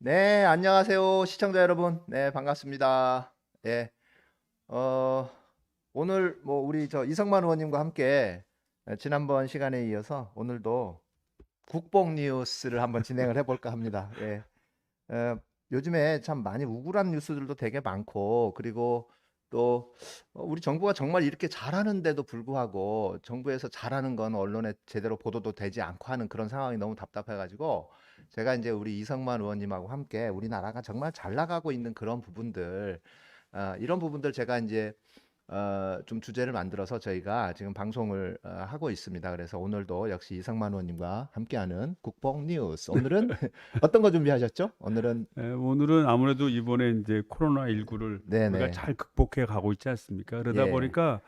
네, 안녕하세요, 시청자 여러분. 네, 반갑습니다. 예, 어, 오늘 뭐 우리 이성만 의원님과 함께 지난번 시간에 이어서 오늘도 국뽕 뉴스를 한번 진행을 해볼까 합니다. 예, 어, 요즘에 참 많이 우울한 뉴스들도 되게 많고, 그리고 또 우리 정부가 정말 이렇게 잘하는데도 불구하고 정부에서 잘하는 건 언론에 제대로 보도도 되지 않고 하는 그런 상황이 너무 답답해가지고 제가 이제 우리 이성만 의원님하고 함께 우리나라가 정말 잘 나가고 있는 그런 부분들, 이런 부분들 제가 이제 좀 주제를 만들어서 저희가 지금 방송을 하고 있습니다. 그래서 오늘도 역시 이성만 의원님과 함께하는 국뽕 뉴스. 오늘은 어떤 거 준비하셨죠? 오늘은 오늘은 아무래도 이번에 이제 코로나19를 우리가 네네. 잘 극복해 가고 있지 않습니까? 그러다 예. 보니까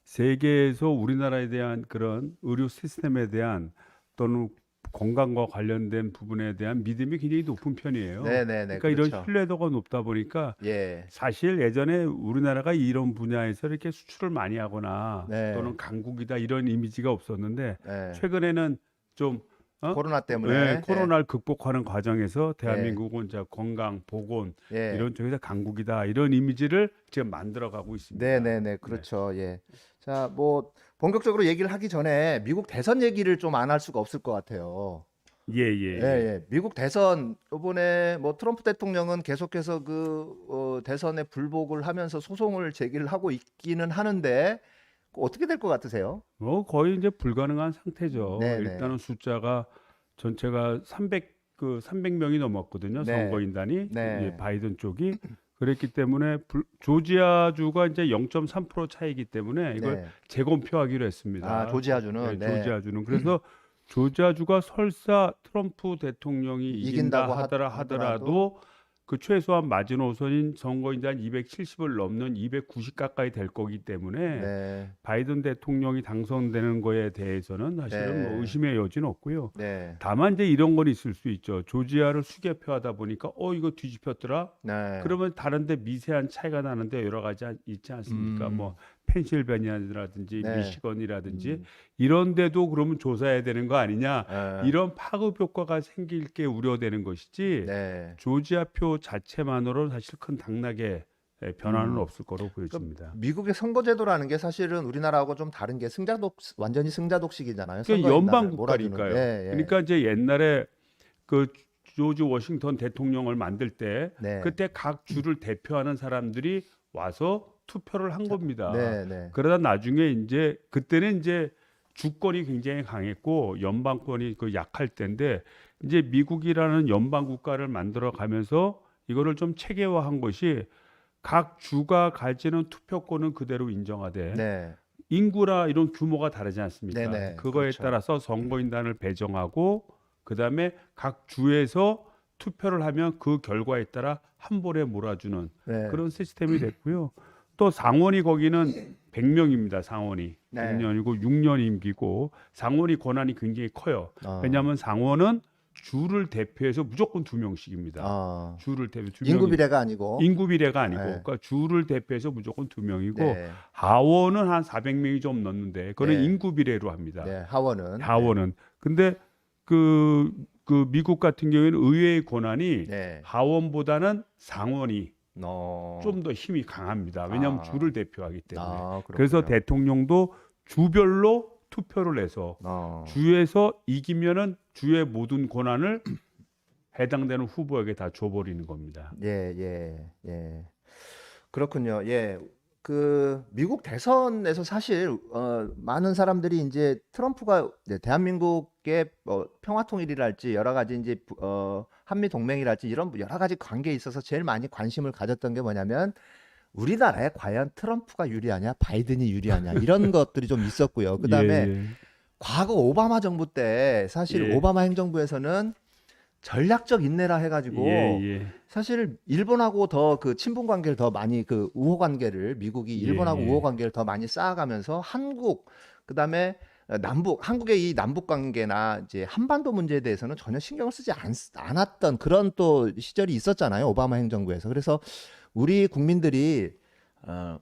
세계에서 우리나라에 대한 그런 의료 시스템에 대한 또는 건강과 관련된 부분에 대한 믿음이 굉장히 높은 편이에요. 네네네. 그러니까 이런 그렇죠. 신뢰도가 높다 보니까 예. 사실 예전에 우리나라가 이런 분야에서 이렇게 수출을 많이 하거나 네. 또는 강국이다 이런 이미지가 없었는데 예. 최근에는 좀 코로나 예, 때문에 예. 코로나를 극복하는 과정에서 예. 대한민국은 자 건강, 보건 예. 이런 쪽에서 강국이다 이런 이미지를 지금 만들어가고 있습니다. 네네네. 네, 그렇죠. 예. 자, 뭐 본격적으로 얘기를 하기 전에 미국 대선 얘기를 좀 안 할 수가 없을 것 같아요. 예, 예, 예, 예. 예. 미국 대선 이번에 뭐 트럼프 대통령은 계속해서 대선에 불복을 하면서 소송을 제기를 하고 있기는 하는데 어떻게 될 것 같으세요? 거의 이제 불가능한 상태죠. 네네. 일단은 숫자가 전체가 300명이 넘었거든요. 네. 선거인단이 예, 네. 바이든 쪽이 그랬기 때문에 조지아주가 이제 0.3% 차이기 때문에 이걸 네. 재검표하기로 아, 했습니다. 조지아주는 예, 네. 조지아주는 그래서 조지아주가 설사 트럼프 대통령이 이긴다 이긴다고 하더라도 하더라도 그 최소한 마지노선인 선거인단 270을 넘는 290 가까이 될 거기 때문에 네. 바이든 대통령이 당선되는 거에 대해서는 사실은 뭐 네. 의심의 여지는 없고요. 네. 다만 이제 이런 건 있을 수 있죠. 조지아를 수개표하다 보니까 이거 뒤집혔더라. 네. 그러면 다른데 미세한 차이가 나는데 여러 가지 있지 않습니까? 뭐 음. 펜실베니아라든지 네. 미시건이라든지 음. 이런 데도 그러면 조사해야 되는 거 아니냐? 예. 이런 파급 효과가 생길 게 우려되는 것이지 네. 조지아 표 자체만으로는 사실 큰 당락의 변화는 음. 없을 거로 그 보여집니다. 미국의 선거제도라는 게 사실은 우리나라하고 좀 다른 게 완전히 승자독식이잖아요. 그러니까 선거인단을 연방 몰아주는. 예, 국가니까요. 예. 그러니까 이제 옛날에 그 조지 워싱턴 대통령을 만들 때 네. 그때 각 주를 대표하는 사람들이 와서 투표를 한 겁니다. 네, 네. 그러다 나중에 이제 그때는 이제 주권이 굉장히 강했고 연방권이 그 약할 때인데 이제 미국이라는 연방 국가를 만들어 가면서 이거를 좀 체계화한 것이 각 주가 가지는 투표권은 그대로 인정하되 네. 인구나 이런 규모가 다르지 네, 않습니까? 네. 그거에 그렇죠. 따라서 선거인단을 배정하고 그다음에 각 주에서 투표를 하면 그 결과에 따라 한 볼에 몰아주는 네. 그런 시스템이 됐고요. 또 상원이 거기는 100명입니다. 상원이 네. 100년이고 6년 임기고 상원이 권한이 굉장히 커요. 어. 왜냐하면 상원은 주를 대표해서 무조건 2명씩입니다. 어. 주를 대표 두 인구 명이 비례가 아니고. 인구 비례가 아니고, 네. 그러니까 주를 대표해서 무조건 2명이고, 네. 하원은 한 400명이 좀 넘는데, 그거는 네. 인구 비례로 합니다. 네. 하원은 네. 하원은. 근데 그, 그 미국 같은 경우에는 의회의 권한이 네. 하원보다는 상원이 어. 좀 더 힘이 강합니다. 왜냐하면 아. 주를 대표하기 때문에. 아, 그래서 그렇군요. 대통령도 주별로 투표를 해서 어. 주에서 이기면은 주의 모든 권한을 해당되는 후보에게 다 줘버리는 겁니다. 예, 예, 예. 그렇군요. 예. 미국 대선에서 사실 많은 사람들이 이제 트럼프가 이제 대한민국의 평화 통일이랄지 여러 가지 이제 한미 동맹이랄지 이런 여러 가지 관계에 있어서 제일 많이 관심을 가졌던 게 뭐냐면 우리나라에 과연 트럼프가 유리하냐, 바이든이 유리하냐 이런 것들이 좀 있었고요. 예, 그다음에 예, 과거 오바마 정부 때 사실 예, 오바마 행정부에서는 전략적 인내라 예, 해가지고 예. 사실 일본하고 더 그 친분 관계를 더 많이 그 우호 관계를 미국이 예, 일본하고 우호 예. 관계를 더 많이 쌓아가면서 그다음에 한국의 이 남북 관계나 이제 한반도 문제에 대해서는 전혀 신경을 쓰지 않았던 그런 또 시절이 있었잖아요. 오바마 행정부에서. 그래서 우리 국민들이 어,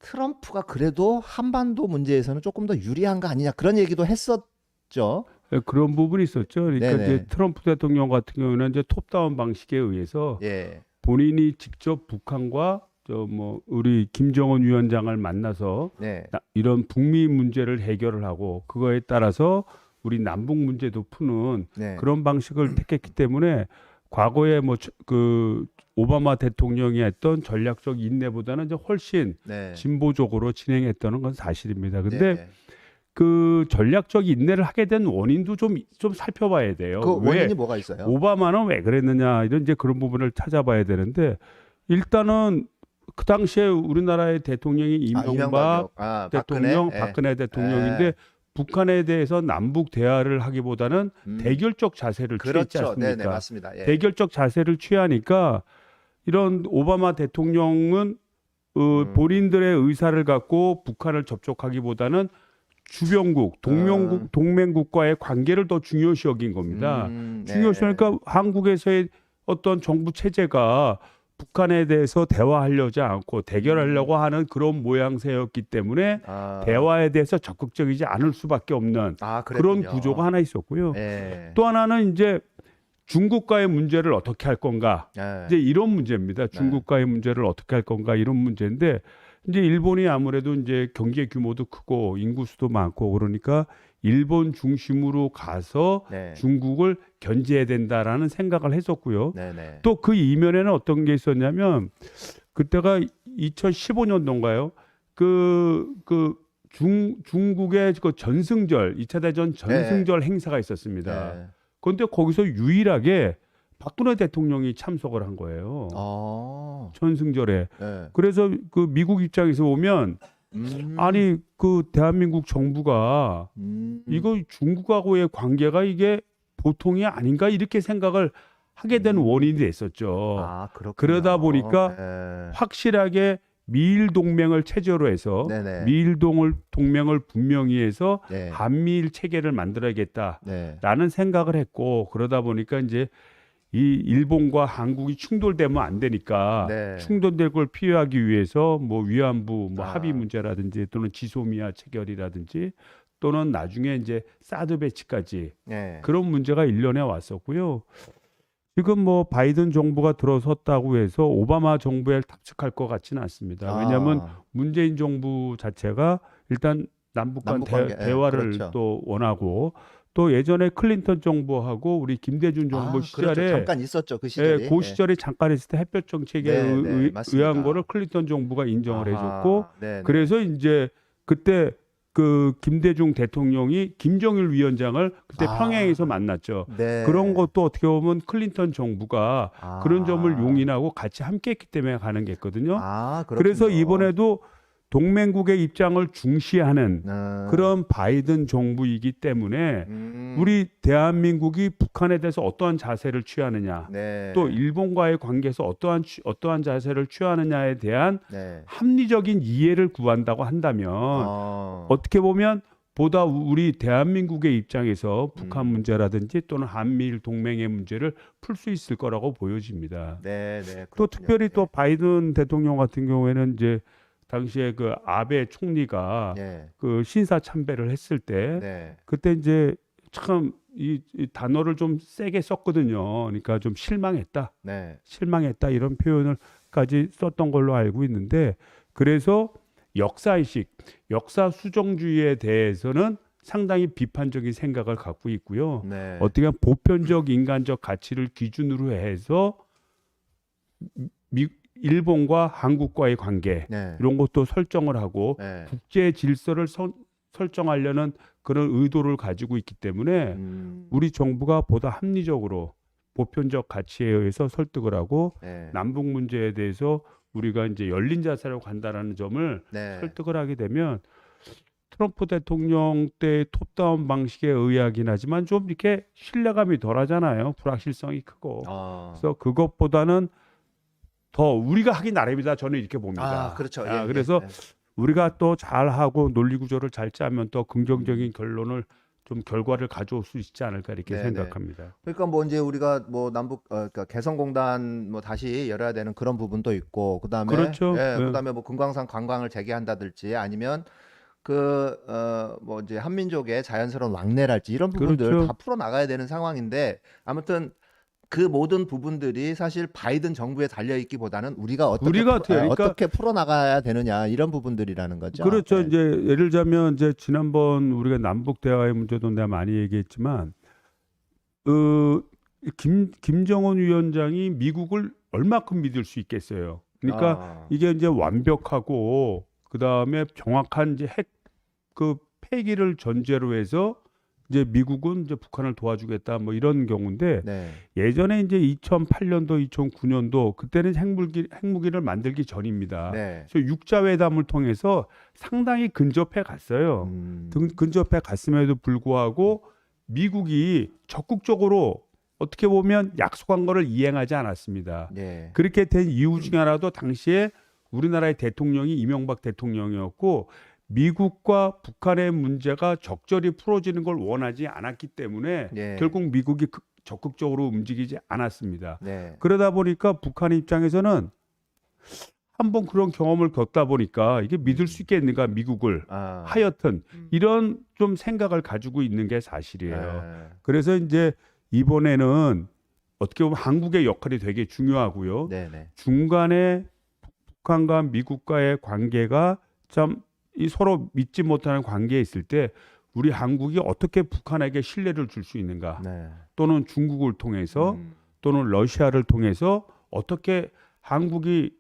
트럼프가 그래도 한반도 문제에서는 조금 더 유리한 거 아니냐 그런 얘기도 했었죠. 예, 그런 부분이 있었죠. 그러니까 네네. 이제 트럼프 대통령 같은 경우는 이제 톱다운 방식에 의해서 예. 본인이 직접 북한과 저 뭐 우리 김정은 위원장을 만나서 네. 이런 북미 문제를 해결을 하고 그거에 따라서 우리 남북 문제도 푸는 네. 그런 방식을 택했기 때문에 과거에 뭐 그 오바마 대통령이 했던 전략적 인내보다는 이제 훨씬 네. 진보적으로 진행했다는 건 사실입니다. 네. 근데 네. 그 전략적 인내를 하게 된 원인도 좀 살펴봐야 돼요. 그 왜 원인이 뭐가 있어요? 오바마는 왜 그랬느냐 이런 이제 그런 부분을 찾아봐야 되는데 일단은 그 당시에 우리나라의 대통령이 이명박 이명박이요. 대통령, 박근혜. 예. 박근혜 대통령인데 예. 북한에 대해서 남북 대화를 하기보다는 대결적 자세를 취했지 그렇죠. 네네, 않습니까? 맞습니다. 예. 대결적 자세를 취하니까 이런 오바마 대통령은 본인들의 의사를 갖고 북한을 접촉하기보다는 주변국, 동맹국과의 관계를 더 중요시 여긴 겁니다. 중요시 네. 하니까 한국에서의 어떤 정부 체제가 북한에 대해서 대화하려지 않고 대결하려고 하는 그런 모양새였기 때문에 대화에 대해서 적극적이지 않을 수밖에 없는 그런 그랬군요. 구조가 하나 있었고요. 예. 또 하나는 이제 중국과의 문제를 어떻게 할 건가? 예. 이제 이런 문제입니다. 중국과의 문제를 어떻게 할 건가 이런 문제인데 이제 일본이 아무래도 이제 경제 규모도 크고 인구 수도 많고 그러니까 일본 중심으로 가서 네. 중국을 견제해야 된다라는 생각을 했었고요. 네네. 또 그 이면에는 어떤 게 있었냐면 그때가 2015년도인가요? 중국의 그 전승절 2차 대전 전승절 행사가 있었습니다. 네. 그런데 거기서 유일하게 박근혜 대통령이 참석을 한 거예요. 전승절에. 네. 그래서 그 미국 입장에서 보면 아니 그 대한민국 정부가 이거 중국하고의 관계가 이게 보통이 아닌가 이렇게 생각을 하게 된 원인이 됐었죠. 그렇군요. 그러다 보니까 네. 확실하게 미일 동맹을 체제로 해서 네네. 미일 동맹을 분명히 해서 네. 한미일 체계를 만들어야겠다라는 네. 생각을 했고 그러다 보니까 이제 이 일본과 한국이 충돌되면 안 되니까 네. 충돌될 걸 피하기 위해서 뭐 위안부 뭐 아. 합의 문제라든지 또는 지소미아 체결이라든지 또는 나중에 이제 사드 배치까지 네. 그런 문제가 일련에 왔었고요. 지금 뭐 바이든 정부가 들어섰다고 해서 오바마 정부에 탑승할 것 같지는 않습니다. 왜냐하면 문재인 정부 자체가 일단 남북 간 남북 관계, 대화를 그렇죠. 또 원하고 또 예전에 클린턴 정부하고 우리 김대중 정부 시절에 그렇죠. 잠깐 있었죠. 그 시절이. 그 시절에 잠깐 있을 때 햇볕 정책에 의한 맞습니다. 거를 클린턴 정부가 인정을 해줬고 네네. 그래서 이제 그때 그 김대중 대통령이 김정일 위원장을 그때 평양에서 만났죠. 네. 그런 것도 어떻게 보면 클린턴 정부가 그런 점을 용인하고 같이 함께했기 때문에 가는 게 있거든요. 그래서 그렇군요. 이번에도 동맹국의 입장을 중시하는 그런 바이든 정부이기 때문에 우리 대한민국이 북한에 대해서 어떠한 자세를 취하느냐, 네. 또 일본과의 관계에서 어떠한 자세를 취하느냐에 대한 네. 합리적인 이해를 구한다고 한다면 어떻게 보면 보다 우리 대한민국의 입장에서 북한 문제라든지 또는 한미일 동맹의 문제를 풀 수 있을 거라고 보여집니다. 네, 또 특별히 또 바이든 대통령 같은 경우에는 이제 당시에 그 아베 총리가 네. 그 신사 참배를 했을 때 네. 그때 이제 참 이 단어를 좀 세게 썼거든요. 그러니까 좀 실망했다. 네. 실망했다 이런 표현을까지 썼던 걸로 알고 있는데 그래서 역사의식, 역사 수정주의에 대해서는 상당히 비판적인 생각을 갖고 있고요. 네. 어떻게 보면 보편적 인간적 가치를 기준으로 해서 일본과 한국과의 관계 네. 이런 것도 설정을 하고 네. 국제 질서를 설정하려는 그런 의도를 가지고 있기 때문에 우리 정부가 보다 합리적으로 보편적 가치에 의해서 설득을 하고 네. 남북 문제에 대해서 우리가 이제 열린 자세로 간다라는 점을 네. 설득을 하게 되면 트럼프 대통령 때 톱다운 방식에 의하긴 하지만 좀 이렇게 신뢰감이 덜하잖아요. 불확실성이 크고. 그래서 그것보다는 더 우리가 하기 나름이다. 저는 이렇게 봅니다. 그렇죠. 그래서 우리가 또 잘하고 논리 구조를 잘 짜면 또 긍정적인 결론을 좀 결과를 가져올 수 있지 않을까 이렇게 네네. 생각합니다. 그러니까 뭐 이제 우리가 뭐 남북 그러니까 개성공단 뭐 다시 열어야 되는 그런 부분도 있고 그다음에 그렇죠. 네. 그다음에 뭐 금강산 관광을 재개한다든지 아니면 뭐 이제 한민족의 자연스러운 왕래랄지 이런 부분들 그렇죠. 다 풀어 나가야 되는 상황인데 아무튼 그 모든 부분들이 사실 바이든 정부에 달려 있기보다는 우리가 우리가 어떻게 그러니까 어떻게 풀어 나가야 되느냐 이런 부분들이라는 거죠. 그렇죠. 네. 이제 예를 들자면 이제 지난번 우리가 남북 대화의 문제도 내가 많이 얘기했지만 김정은 위원장이 미국을 얼마큼 믿을 수 있겠어요. 그러니까 이게 이제 완벽하고 그다음에 정확한 이제 핵 그 폐기를 전제로 해서 이제 미국은 이제 북한을 도와주겠다 뭐 이런 경우인데 네. 예전에 이제 2008년도, 2009년도 그때는 핵무기를 만들기 전입니다. 네. 그래서 육자회담을 통해서 상당히 근접해 갔어요. 근접해 갔음에도 불구하고 미국이 적극적으로 어떻게 보면 약속한 거를 이행하지 않았습니다. 네. 그렇게 된 이유 중에 하나도 당시에 우리나라의 대통령이 이명박 대통령이었고 미국과 북한의 문제가 적절히 풀어지는 걸 원하지 않았기 때문에 네. 결국 미국이 적극적으로 움직이지 않았습니다. 네. 그러다 보니까 북한 입장에서는 한번 그런 경험을 겪다 보니까 이게 믿을 수 있겠는가 미국을 하여튼 이런 좀 생각을 가지고 있는 게 사실이에요. 그래서 이제 이번에는 어떻게 보면 한국의 역할이 되게 중요하고요. 네네. 중간에 북한과 미국과의 관계가 참 이 서로 믿지 못하는 관계에 있을 때 우리 한국이 어떻게 북한에게 신뢰를 줄 수 있는가 네. 또는 중국을 통해서 또는 러시아를 통해서 어떻게 한국이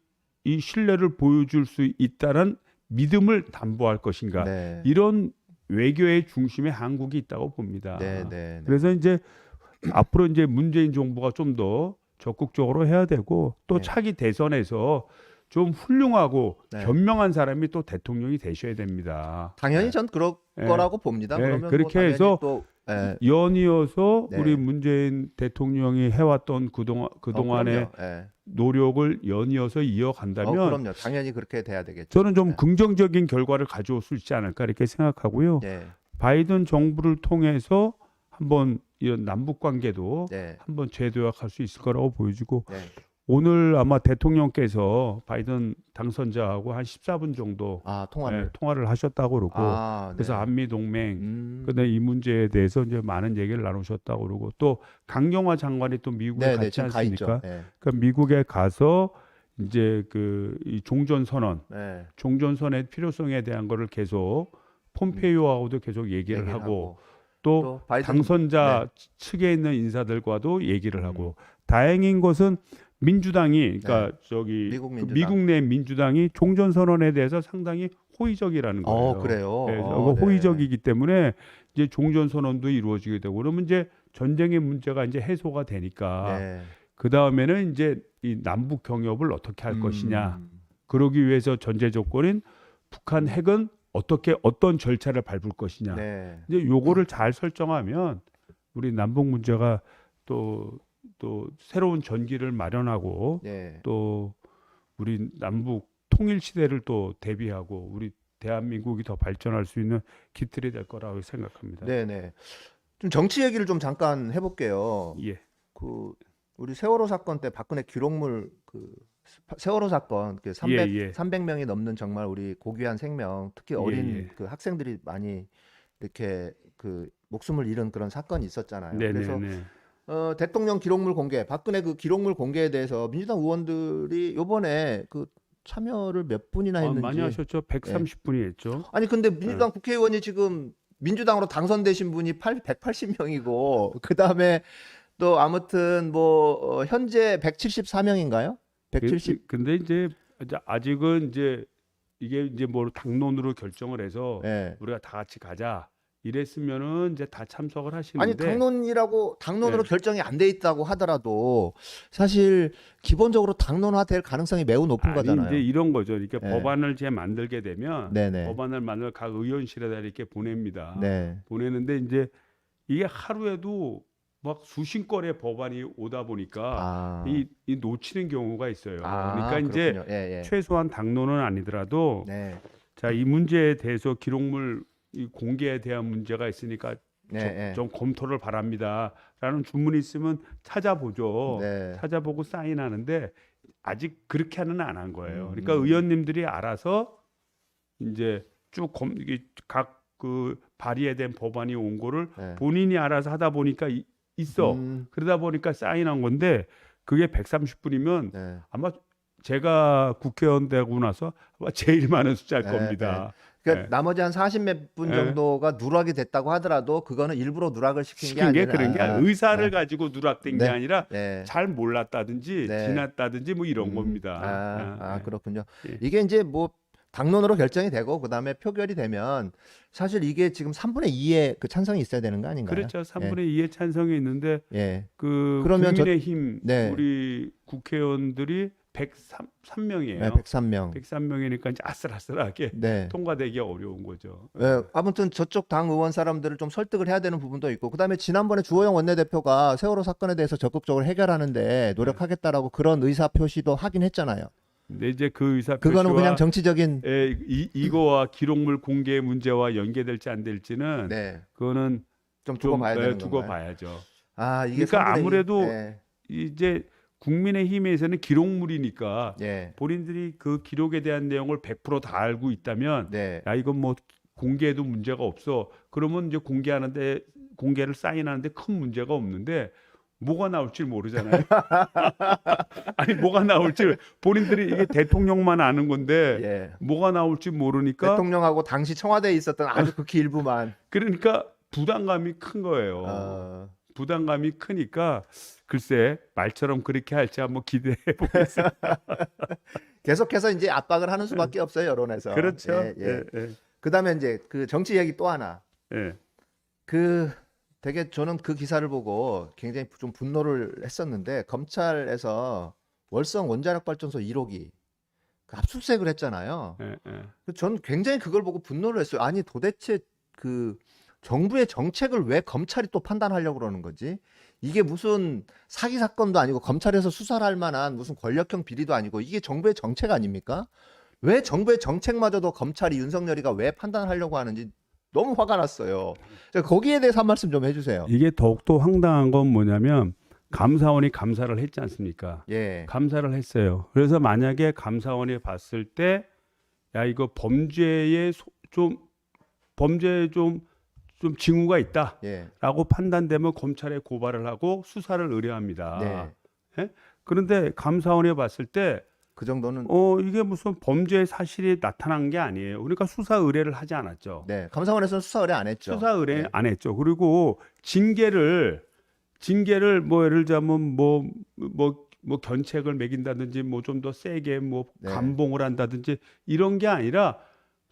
이 신뢰를 보여줄 수 있다는 믿음을 담보할 것인가 네. 이런 외교의 중심에 한국이 있다고 봅니다. 네. 그래서 이제 앞으로 이제 문재인 정부가 좀 더 적극적으로 해야 되고 또 네. 차기 대선에서 좀 훌륭하고 네. 현명한 사람이 또 대통령이 되셔야 됩니다. 당연히 전 그럴 네. 거라고 봅니다. 네, 그러면 그렇게 뭐 당연히 해서 또 연이어서 네. 우리 문재인 대통령이 해왔던 그동안의 노력을 연이어서 이어간다면 그럼요. 당연히 그렇게 돼야 되겠죠. 저는 좀 긍정적인 결과를 가져올 수 있지 않을까 이렇게 생각하고요. 네. 바이든 정부를 통해서 한번 이런 남북 관계도 네. 한번 재도약할 수 있을 거라고 보여지고 네. 오늘 아마 대통령께서 바이든 당선자하고 한 14분 정도 통화를 하셨다고 그러고 그래서 네. 한미 동맹 근데 이 문제에 대해서 이제 많은 얘기를 나누셨다고 그러고 또 강경화 장관이 또 미국에 갔지 지금 가 않습니까? 있죠. 네. 그러니까 미국에 가서 이제 이 종전 선언의 필요성에 대한 거를 계속 폼페이오하고도 계속 얘기를 하고 또 바이든, 당선자 측에 있는 인사들과도 얘기를 하고 다행인 것은 민주당이 그러니까 저기 미국 내 민주당이 종전 선언에 대해서 상당히 호의적이라는 거예요. 그래요. 그래서 호의적이기 때문에 이제 종전 선언도 이루어지게 되고 그러면 이제 전쟁의 문제가 이제 해소가 되니까 그 다음에는 이제 이 남북 경협을 어떻게 할 것이냐. 그러기 위해서 전제 조건인 북한 핵은 어떤 절차를 밟을 것이냐. 이제 요거를 잘 설정하면 우리 남북 문제가 또 새로운 전기를 마련하고 또 우리 남북 통일 시대를 또 대비하고 우리 대한민국이 더 발전할 수 있는 기틀이 될 거라고 생각합니다. 네네. 좀 정치 얘기를 좀 잠깐 해볼게요. 예. 우리 세월호 사건 때 박근혜 기록물 세월호 사건 300명이 넘는 정말 우리 고귀한 생명, 특히 어린 그 학생들이 많이 이렇게 목숨을 잃은 그런 사건이 있었잖아요. 그래서 대통령 기록물 공개, 박근혜 그 기록물 공개에 대해서 민주당 의원들이 요번에 참여를 몇 분이나 했는지 많이 하셨죠. 130분이 했죠. 아니 근데 민주당 국회의원이 지금 민주당으로 당선되신 분이 180명이고 그다음에 또 아무튼 뭐 현재 174명인가요? 170. 근데 이제 아직은 이제 이게 이제 뭐 당론으로 결정을 해서 우리가 다 같이 가자. 이랬으면은 이제 다 참석을 하시는데 아니 당론으로 결정이 안 돼 있다고 하더라도 사실 기본적으로 당론화될 가능성이 매우 높은 거잖아요. 이제 이런 거죠. 그러니까 법안을 만들게 되면 법안을 만들 각 의원실에다 이렇게 보냅니다. 보내는데 이제 이게 하루에도 막 수십 건의 법안이 오다 보니까 이 놓치는 경우가 있어요. 그러니까 이제 최소한 당론은 아니더라도 자, 이 문제에 대해서 기록물 이 공개에 대한 문제가 있으니까 좀 검토를 바랍니다라는 주문이 있으면 찾아보죠. 찾아보고 사인하는데 아직 그렇게는 안 한 거예요. 그러니까 의원님들이 알아서 이제 이게 각 그 발의된 법안이 온 거를 네. 본인이 알아서 하다 보니까 있어. 그러다 보니까 사인한 건데 그게 130분이면 네. 아마 제가 국회의원 되고 나서 아마 제일 많은 숫자일 네, 겁니다. 그러니까 네. 나머지 한 40몇 분 네. 정도가 누락이 됐다고 하더라도 그거는 일부러 누락을 시킨 게 시킨 게 아니라 그런 게 의사를 네. 가지고 누락된 네. 게 아니라 네. 잘 몰랐다든지 네. 지났다든지 뭐 이런 겁니다. 네. 그렇군요. 예. 이게 이제 뭐 당론으로 결정이 되고 그다음에 표결이 되면 사실 이게 지금 3분의 2의 그 찬성이 있어야 되는 거 아닌가요? 그렇죠. 3분의 2의 찬성이 있는데 예. 그 그러면 국민의힘 네. 우리 국회의원들이 103명이에요. 네, 103명. 103명이니까 이제 아슬아슬하게 네. 통과되기 어려운 거죠. 예, 아무튼 저쪽 당 의원 사람들을 좀 설득을 해야 되는 부분도 있고 그다음에 지난번에 주호영 원내대표가 세월호 사건에 대해서 적극적으로 해결하는데 노력하겠다라고 그런 의사 표시도 하긴 했잖아요. 근데 이제 그 의사 그거는 표시와 그냥 정치적인 이거와 기록물 공개 문제와 연계될지 안 될지는 네. 그거는 좀 두고 봐야 되는 두고 건가요? 봐야죠. 아, 이게 그러니까 3분의 2. 아무래도 네. 이제 국민의힘에서는 기록물이니까 예. 본인들이 그 기록에 대한 내용을 100%다 알고 있다면 네. 야 이건 뭐 공개해도 문제가 없어. 그러면 이제 공개를 사인하는데 큰 문제가 없는데 뭐가 나올지 모르잖아요. 아니 뭐가 나올지 본인들이 이게 대통령만 아는 건데 예. 뭐가 나올지 모르니까 대통령하고 당시 청와대에 있었던 아주 극히 일부만 그러니까 부담감이 큰 거예요. 어, 부담감이 크니까 글쎄 말처럼 그렇게 할지 한번 기대해 보겠습니다. 계속해서 이제 압박을 하는 수밖에 없어요, 여론에서. 그렇죠. 예, 예. 예, 예, 그다음에 이제 그 정치 얘기 또 하나. 예. 그 되게 저는 그 기사를 보고 굉장히 좀 분노를 했었는데 검찰에서 월성 원자력 발전소 1호기 그 압수수색을 했잖아요. 예, 예. 전 굉장히 그걸 보고 분노를 했어요. 아니 도대체 그 정부의 정책을 왜 검찰이 또 판단하려고 그러는 거지? 이게 무슨 사기 사건도 아니고 검찰에서 수사를 할 만한 무슨 권력형 비리도 아니고 이게 정부의 정책 아닙니까? 왜 정부의 정책마저도 검찰이 윤석열이가 왜 판단하려고 하는지 너무 화가 났어요. 거기에 대해서 한 말씀 좀 해주세요. 이게 더욱더 황당한 건 뭐냐면 감사원이 감사를 했지 않습니까? 예, 감사를 했어요. 그래서 만약에 감사원이 봤을 때 야 이거 범죄에 좀 징후가 있다라고 예, 판단되면 검찰에 고발을 하고 수사를 의뢰합니다. 네. 예? 그런데 감사원이 봤을 때 그 정도는 이게 무슨 범죄 사실이 나타난 게 아니에요. 그러니까 수사 의뢰를 하지 않았죠. 네, 감사원에서는 수사 의뢰 안 했죠. 수사 의뢰 네. 안 했죠. 그리고 징계를 뭐 예를 들자면 뭐 견책을 매긴다든지 뭐 좀 더 세게 뭐 네. 감봉을 한다든지 이런 게 아니라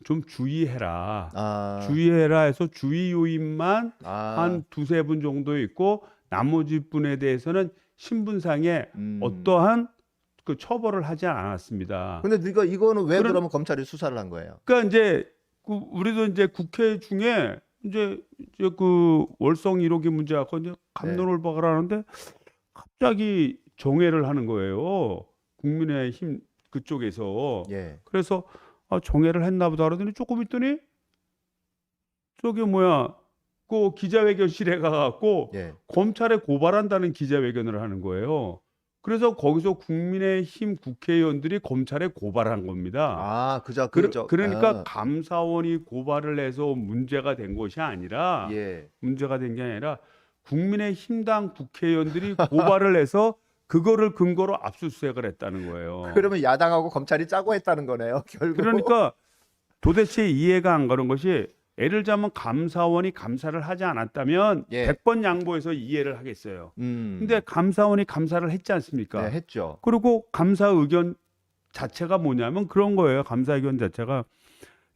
좀 주의해라. 아, 주의해라 해서 주의 요인만 아, 한 두세 분 정도 있고 나머지 분에 대해서는 신분상에 음. 어떠한 그 처벌을 하지 않았습니다. 근데 이거는 왜 그런- 그러면 검찰이 수사를 한 거예요? 그러니까 이제 우리도 이제 국회 중에 이제 그 월성 1호기 문제 갖고 이제 감론을 박으라는데 갑자기 정회를 하는 거예요. 국민의힘 그쪽에서. 예, 그래서 정회를 했나 보다 그러더니 조금 있더니 저기 그 기자회견실에 가갖고 예, 검찰에 고발한다는 기자회견을 하는 거예요. 그래서 거기서 국민의힘 국회의원들이 검찰에 고발한 겁니다. 아, 그러니까 아, 감사원이 고발을 해서 문제가 된 것이 아니라 예, 문제가 된 게 아니라 국민의힘당 국회의원들이 고발을 해서 그거를 근거로 압수수색을 했다는 거예요. 그러면 야당하고 검찰이 짜고 했다는 거네요, 결국. 그러니까 도대체 이해가 안 가는 것이 예를 들자면 감사원이 감사를 하지 않았다면 예. 100번 양보해서 이해를 하겠어요. 음, 근데 감사원이 감사를 했지 않습니까? 네, 했죠. 그리고 감사 의견 자체가 뭐냐면 그런 거예요. 감사 의견 자체가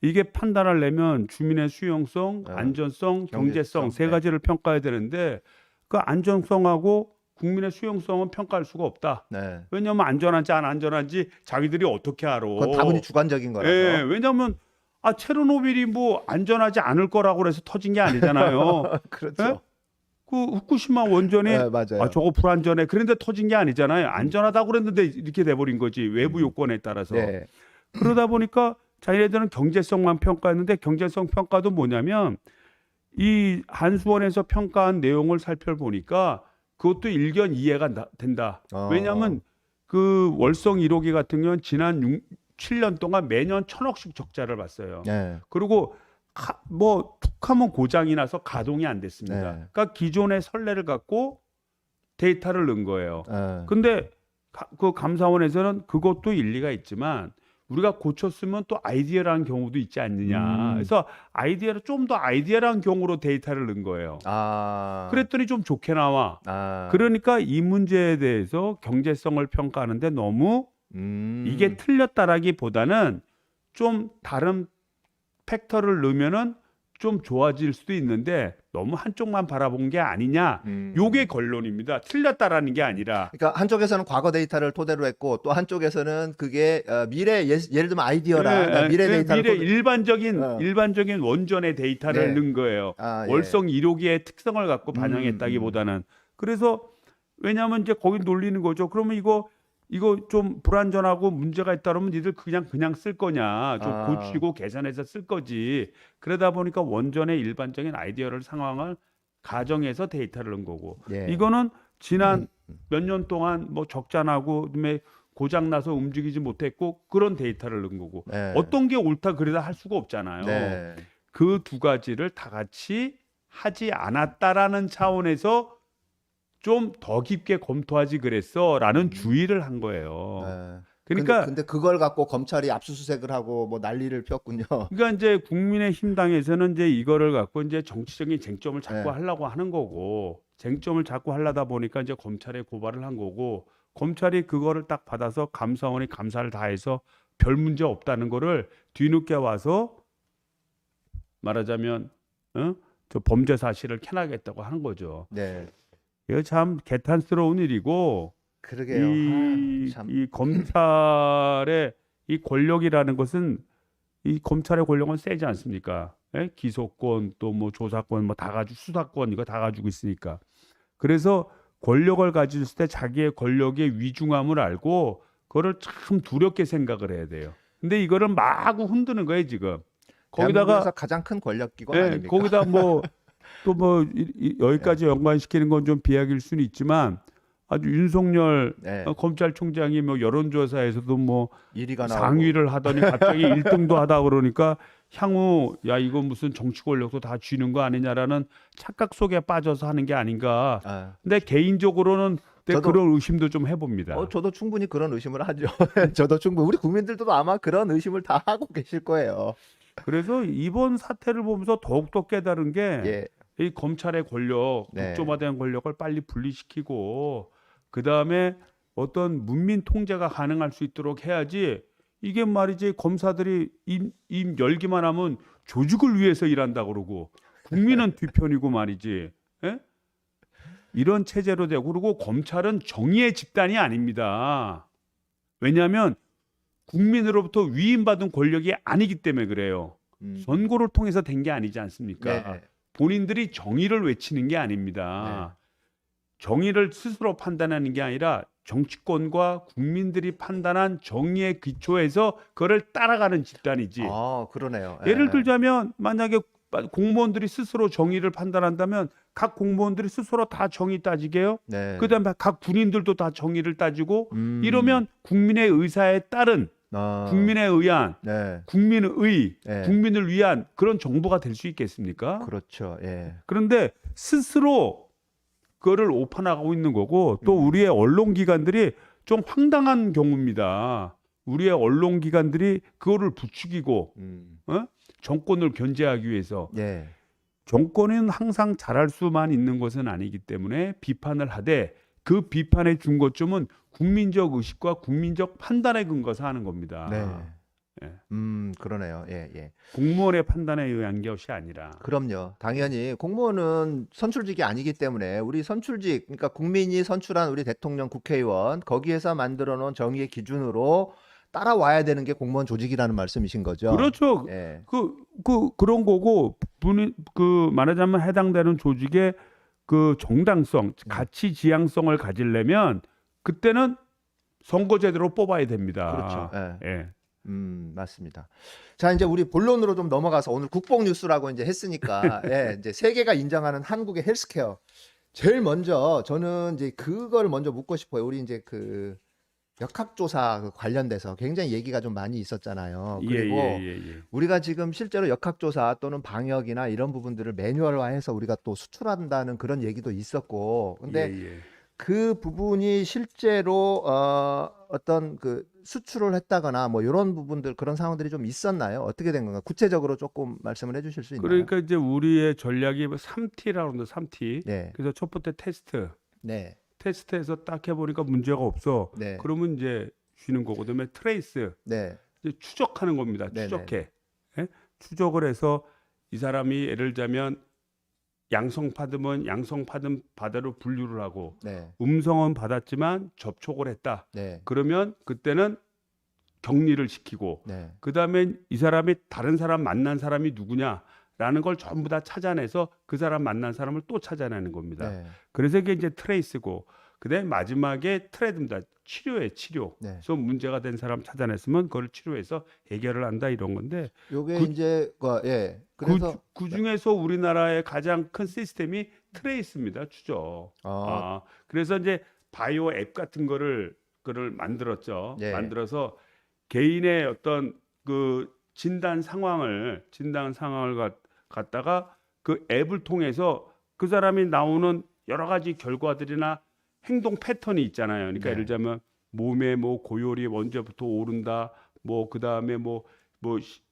이게 판단을 내면 주민의 수용성, 안전성, 경제성 세 네. 가지를 평가해야 되는데 그 안전성하고 국민의 수용성은 평가할 수가 없다. 네. 왜냐하면 안전한지 안 안전한지 자기들이 어떻게 알아? 그건 다분히 주관적인 거라서. 예, 왜냐하면 체르노빌이 뭐 안전하지 않을 거라고 그래서 터진 게 아니잖아요. 그렇죠. 예? 그 후쿠시마 원전이 네, 맞아요. 저거 불안전해. 그런데 터진 게 아니잖아요. 안전하다고 그랬는데 이렇게 돼버린 거지. 외부 요건에 따라서. 네. 그러다 보니까 자기네들은 경제성만 평가했는데 경제성 평가도 뭐냐면 이 한수원에서 평가한 내용을 살펴보니까 그것도 일견 이해가 된다. 어. 왜냐하면 그 월성 1호기 같은 경우는 지난 7년 동안 매년 1,000억씩 적자를 봤어요. 네. 그리고 뭐 툭하면 고장이 나서 가동이 안 됐습니다. 네. 그러니까 기존의 선례를 갖고 데이터를 넣은 거예요. 네. 근데 그 감사원에서는 그것도 일리가 있지만 우리가 고쳤으면 또 아이디어라는 경우도 있지 않느냐. 그래서 아이디어를 좀 더 아이디어라는 경우로 데이터를 넣은 거예요. 아. 그랬더니 좀 좋게 나와. 아. 그러니까 이 문제에 대해서 경제성을 평가하는데 너무 이게 틀렸다라기보다는 좀 다른 팩터를 넣으면은 좀 좋아질 수도 있는데 너무 한쪽만 바라본 게 아니냐. 요게 결론입니다. 틀렸다라는 게 아니라. 그러니까 한쪽에서는 과거 데이터를 토대로 했고 또 한쪽에서는 그게 미래 예를 들면 아이디어라 그러니까 미래 데이터를 미래 토대... 일반적인 원전의 데이터를 네. 넣은 거예요. 아, 예. 월성 1호기의 특성을 갖고 반영했다기보다는. 그래서 왜냐하면 이제 거기 놀리는 거죠. 그러면 이거 좀 불완전하고 문제가 있다 그러면 니들 그냥 쓸 거냐. 좀 고치고 계산해서 쓸 거지. 그러다 보니까 원전의 일반적인 아이디어를 상황을 가정해서 데이터를 넣은 거고. 예. 이거는 지난 몇 년 동안 뭐 적자 나고 그다음에 고장 나서 움직이지 못했고 그런 데이터를 넣은 거고. 네. 어떤 게 옳다 그러다 할 수가 없잖아요. 네. 그 두 가지를 다 같이 하지 않았다라는 차원에서 좀 더 깊게 검토하지 그랬어라는 주의를 한 거예요. 네. 그러니까 근데 그걸 갖고 검찰이 압수수색을 하고 뭐 난리를 폈군요. 그러니까 이제 국민의힘 당에서는 이제 이거를 갖고 이제 정치적인 쟁점을 자꾸 네. 하려고 하는 거고 쟁점을 자꾸 하려다 보니까 이제 검찰에 고발을 한 거고 검찰이 그거를 딱 받아서 감사원이 감사를 다 해서 별 문제 없다는 거를 뒤늦게 와서 말하자면 저 범죄 사실을 캐나겠다고 하는 거죠. 네. 이거 참 개탄스러운 일이고 그러게요. 참. 이 검찰의 이 권력이라는 것은 이 검찰의 권력은 세지 않습니까? 예? 기소권 또 뭐 조사권 뭐 다 가지고 수사권 이거 다 가지고 있으니까. 그래서 권력을 가질 때 자기의 권력의 위중함을 알고 그거를 참 두렵게 생각을 해야 돼요. 근데 이거를 마구 흔드는 거예요 지금. 거기다가 대한민국에서 가장 큰 권력기관 예, 아닙니까? 거기다 뭐 또 뭐 여기까지 연관시키는 건 좀 비약일 수는 있지만 아주 윤석열 네. 검찰총장이 뭐 여론조사에서도 뭐 1위가 나오고. 상위를 하더니 갑자기 1등도 하다 그러니까 향후 야 이거 무슨 정치 권력도 다 쥐는 거 아니냐라는 착각 속에 빠져서 하는 게 아닌가. 아. 근데 개인적으로는 그런 의심도 좀 해봅니다. 저도 충분히 그런 의심을 하죠. 저도 충분히 우리 국민들도 아마 그런 의심을 다 하고 계실 거예요. 그래서 이번 사태를 보면서 더욱더 깨달은 게 예. 이 검찰의 권력, 네. 국조화된 권력을 빨리 분리시키고 그 다음에 어떤 문민 통제가 가능할 수 있도록 해야지. 이게 말이지 검사들이 입 열기만 하면 조직을 위해서 일한다 그러고 국민은 뒤편이고 말이지. 예? 이런 체제로 되고 그리고 검찰은 정의의 집단이 아닙니다. 왜냐하면 국민으로부터 위임받은 권력이 아니기 때문에 그래요. 선거를 통해서 된 게 아니지 않습니까? 네. 본인들이 정의를 외치는 게 아닙니다. 정의를 스스로 판단하는 게 아니라 정치권과 국민들이 판단한 정의의 기초에서 그걸 따라가는 집단이지. 아, 그러네요. 예를 들자면 만약에 공무원들이 스스로 정의를 판단한다면 각 공무원들이 스스로 다 정의 따지게요. 네. 그다음에 각 군인들도 다 정의를 따지고 이러면 국민의 의사에 따른 국민에 의한 네. 국민의 네. 국민을 위한 그런 정부가 될 수 있겠습니까? 그렇죠. 예. 그런데 스스로 그거를 오판하고 있는 거고 또 우리의 언론기관들이 좀 황당한 경우입니다. 우리의 언론기관들이 그거를 부추기고 정권을 견제하기 위해서 예. 정권은 항상 잘할 수만 있는 것은 아니기 때문에 비판을 하되 그 비판의 중거점은 국민적 의식과 국민적 판단에 근거해서 하는 겁니다. 네. 예. 그러네요. 예, 예. 공무원의 판단에 의한 것이 아니라. 그럼요. 당연히 공무원은 선출직이 아니기 때문에 우리 선출직, 그러니까 국민이 선출한 우리 대통령, 국회의원 거기에서 만들어 놓은 정의의 기준으로 따라와야 되는 게 공무원 조직이라는 말씀이신 거죠. 그렇죠. 예. 그런 거고 그 말하자면 해당되는 조직의 그 정당성, 가치 지향성을 가지려면 그때는 선거제대로 뽑아야 됩니다. 그렇죠. 예. 예. 맞습니다. 자, 이제 우리 본론으로 좀 넘어가서 오늘 국뽕 뉴스라고 이제 했으니까 예, 이제 세계가 인정하는 한국의 헬스케어. 제일 먼저 저는 이제 그걸 먼저 묻고 싶어요. 우리 이제 그 역학조사 그 관련돼서 굉장히 얘기가 좀 많이 있었잖아요. 그리고 예. 우리가 지금 실제로 역학조사 또는 방역이나 이런 부분들을 매뉴얼화해서 우리가 또 수출한다는 그런 얘기도 있었고, 근데 예. 그 부분이 실제로 어떤 그 수출을 했다거나 뭐 이런 부분들 그런 상황들이 좀 있었나요? 어떻게 된 건가? 구체적으로 조금 말씀을 해주실 수 있나요? 그러니까 이제 우리의 전략이 3T라고 하는데 3T. 네, 그래서 첫 번째 테스트. 네, 테스트해서 딱 해보니까 문제가 없어. 네, 그러면 이제 쉬는 거고, 그다음에 트레이스. 네, 이제 추적하는 겁니다. 네, 네, 추적해. 예? 추적을 해서 이 사람이 예를 들자면 양성 받으면 양성 받은 바다로 분류를 하고 네, 음성은 받았지만 접촉을 했다. 네, 그러면 그때는 격리를 시키고 네, 그다음에 이 사람이 다른 사람 만난 사람이 누구냐라는 걸 전부 다 찾아내서 그 사람 만난 사람을 또 찾아내는 겁니다. 네, 그래서 이게 이제 트레이스고 그다음에 마지막에 트레드입니다. 치료에 치료. 네. 그래서 문제가 된 사람 찾아냈으면 그걸 치료해서 해결을 한다 이런 건데 요게 그, 이제 예. 그, 그래서 그 중에서 우리나라의 가장 큰 시스템이 트레이스입니다. 추적. 어, 그래서 이제 바이오 앱 같은 그를 만들었죠. 예, 만들어서 개인의 어떤 그 진단 상황을 갖다가 그 앱을 통해서 그 사람이 나오는 여러 가지 결과들이나 행동 패턴이 있잖아요. 그러니까 네. 예를 들자면 몸에 뭐 고열이 언제부터 오른다, 뭐 그다음에 뭐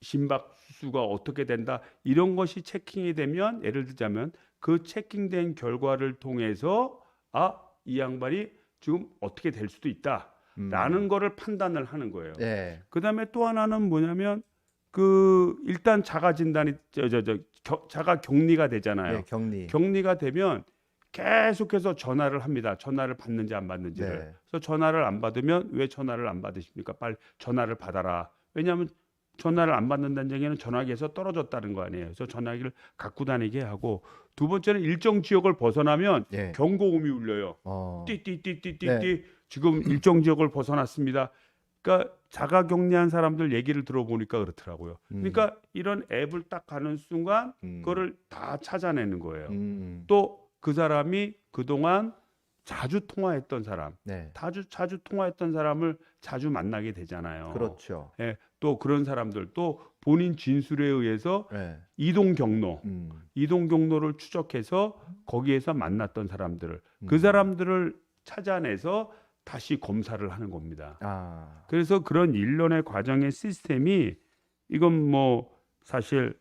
심박수가 어떻게 된다 이런 것이 체킹이 되면 예를 들자면 그 체킹된 결과를 통해서 이 양반이 지금 어떻게 될 수도 있다라는 거를 판단을 하는 거예요. 예, 그다음에 또 하나는 뭐냐면 그 일단 자가 진단이 자가 격리가 되잖아요. 예, 격리. 격리가 되면 계속해서 전화를 합니다. 전화를 받는지 안 받는지를. 네. 그래서 전화를 안 받으면 왜 전화를 안 받으십니까? 빨리 전화를 받아라. 왜냐하면 전화를 안 받는다는 얘기는 전화기에서 떨어졌다는 거 아니에요. 그래서 전화기를 갖고 다니게 하고 두 번째는 일정 지역을 벗어나면 예. 경고음이 울려요. 어, 띠띠띠띠띠띠 네. 지금 일정 지역을 벗어났습니다. 그러니까 자가 격리한 사람들 얘기를 들어보니까 그렇더라고요. 그러니까 이런 앱을 딱 가는 순간 그거를 다 찾아내는 거예요. 또 그 사람이 그동안 자주 통화했던 사람, 네. 자주 통화했던 사람을 자주 만나게 되잖아요. 그렇죠. 예, 또 그런 사람들 또 본인 진술에 의해서 예. 이동 경로를 추적해서 거기에서 만났던 사람들을 그 사람들을 찾아내서 다시 검사를 하는 겁니다. 아, 그래서 그런 일련의 과정의 시스템이 이건 뭐 사실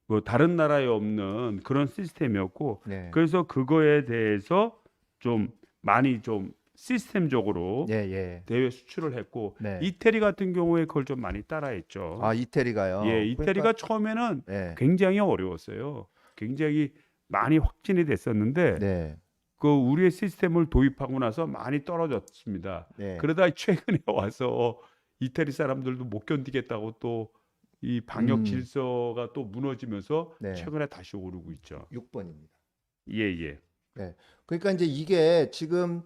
뭐 다른 나라에 없는 그런 시스템이었고 네. 그래서 그거에 대해서 좀 많이 좀 시스템적으로 예, 예. 대외 수출을 했고 네. 이태리 같은 경우에 그걸 좀 많이 따라했죠. 아, 이태리가요. 예, 이태리가 그러니까, 처음에는 예. 굉장히 어려웠어요. 굉장히 많이 확진이 됐었는데 네. 그 우리의 시스템을 도입하고 나서 많이 떨어졌습니다. 네. 그러다 최근에 와서 이태리 사람들도 못 견디겠다고 또 이 방역 질서가 또 무너지면서 네. 최근에 다시 오르고 있죠. 6번입니다. 예. 네. 그러니까 이제 이게 지금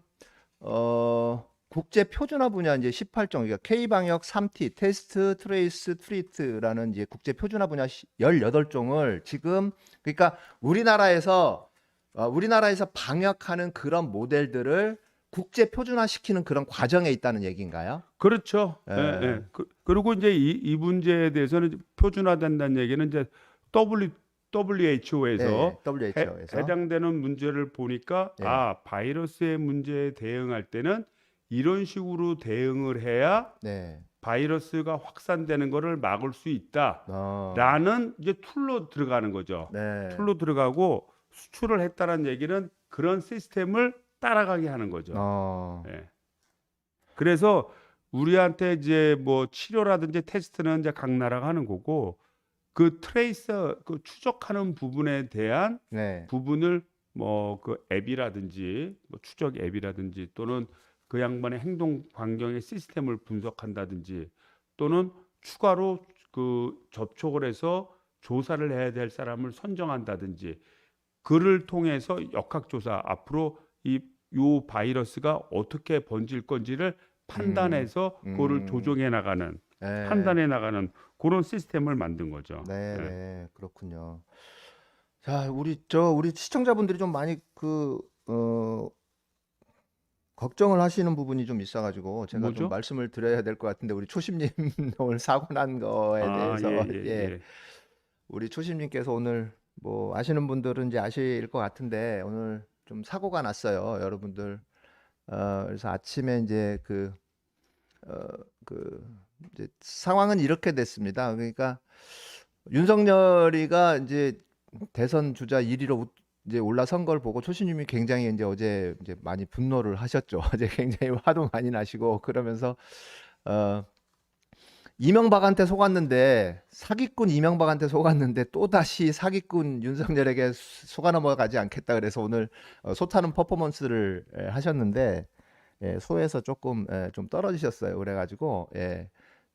국제 표준화 분야 이제 18종 그러니까 K 방역 3T 테스트, 트레이스, 트리트라는 이제 국제 표준화 분야 18종을 지금 그러니까 우리나라에서 방역하는 그런 모델들을 국제 표준화 시키는 그런 과정에 있다는 얘기인가요? 그렇죠. 예. 예. 그리고 이제 이 문제에 대해서는 표준화된다는 얘기는 이제 WHO에서 네, WHO에서. 해당되는 문제를 보니까 예. 바이러스의 문제에 대응할 때는 이런 식으로 대응을 해야 네. 바이러스가 확산되는 것을 막을 수 어. 있다라는 이제 툴로 들어가는 거죠. 네. 툴로 들어가고 수출을 했다는 얘기는 그런 시스템을 따라가게 하는 거죠. 예. 그래서 우리한테 이제 뭐 치료라든지 테스트는 이제 각 나라가 하는 거고 그 트레이서 그 추적하는 부분에 대한 네. 부분을 뭐 그 앱이라든지 뭐 추적 앱이라든지 또는 그 양반의 행동 반경의 시스템을 분석한다든지 또는 추가로 그 접촉을 해서 조사를 해야 될 사람을 선정한다든지 그를 통해서 역학조사 앞으로 요 바이러스가 어떻게 번질 건지를 판단해서 그거를 조정해 나가는 네. 판단해 나가는 그런 시스템을 만든 거죠. 네, 예. 네, 그렇군요. 자, 우리 시청자분들이 좀 많이 걱정을 하시는 부분이 좀 있어가지고 제가 좀 뭐죠? 말씀을 드려야 될 것 같은데 우리 초심님 오늘 사고 난 거에 아, 예, 대해서 예, 예, 예. 우리 초심님께서 오늘 뭐 아시는 분들은 이제 아실 것 같은데 오늘 좀 사고가 났어요, 여러분들. 그래서 아침에 이제 어, 그 이제 상황은 이렇게 됐습니다. 그러니까 윤석열이가 이제 대선 주자 1위로 이제 올라선 걸 보고 초신님이 굉장히 이제 어제 이제 많이 분노를 하셨죠. 어제 굉장히 화도 많이 나시고 그러면서 어, 이명박한테 속았는데 사기꾼 이명박한테 속았는데 또 다시 사기꾼 윤석열에게 속아 넘어가지 않겠다. 그래서 오늘 소타는 퍼포먼스를 하셨는데 소에서 조금 좀 떨어지셨어요. 그래가지고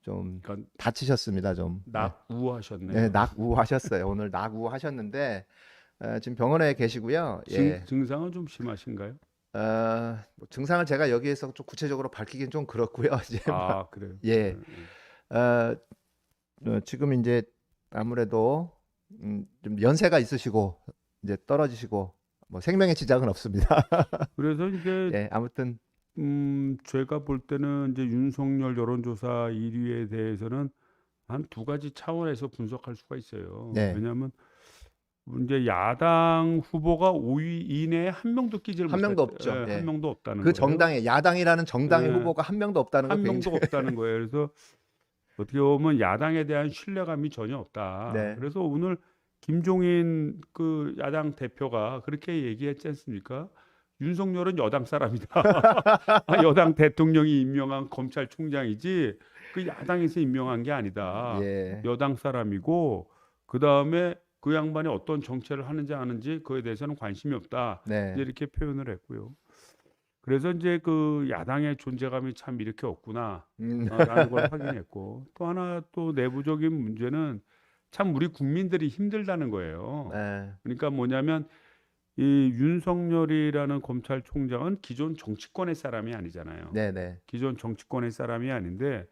좀 그러니까 다치셨습니다. 좀 낙우하셨네요. 낙우하셨어요. 오늘 낙우하셨는데 지금 병원에 계시고요. 예. 증상은 좀 심하신가요? 뭐 증상을 제가 여기에서 좀 구체적으로 밝히긴 좀 그렇고요. 이제 아, 그래요. 예. 어, 지금 이제 아무래도 좀 연세가 있으시고 이제 떨어지시고 뭐 생명의 지장은 없습니다. 그래서 이제 예, 아무튼 제가 볼 때는 이제 윤석열 여론조사 1위에 대해서는 한 두 가지 차원에서 분석할 수가 있어요. 네, 왜냐하면 이제 야당 후보가 5위 이내에 한 명도 끼질 한 명도 없죠. 한 예. 명도 없다는 그 거예요. 정당에 야당이라는 정당의 예, 후보가 한 명도 없다는 거 한 명도 굉장히 없다는 거예요. 그래서 어떻게 보면 야당에 대한 신뢰감이 전혀 없다. 네, 그래서 오늘 김종인 그 야당 대표가 그렇게 얘기했지 않습니까? 윤석열은 여당 사람이다. 여당 대통령이 임명한 검찰총장이지 그 야당에서 임명한 게 아니다. 예, 여당 사람이고 그 다음에 그 양반이 어떤 정체를 하는지 아는지 그에 대해서는 관심이 없다. 네, 이제 이렇게 표현을 했고요. 그래서 이제 그 야당의 존재감이 참 이렇게 없구나. 라는 걸 확인했고 또 하나 또 내부적인 문제는 참 우리 국민들이 힘들다는 거예요. 네, 그러니까 뭐냐면 이 윤석열이라는 검찰총장은 기존 정치권의 사람이 아니잖아요. 네, 네, 기존 정치권의 사람이 아닌데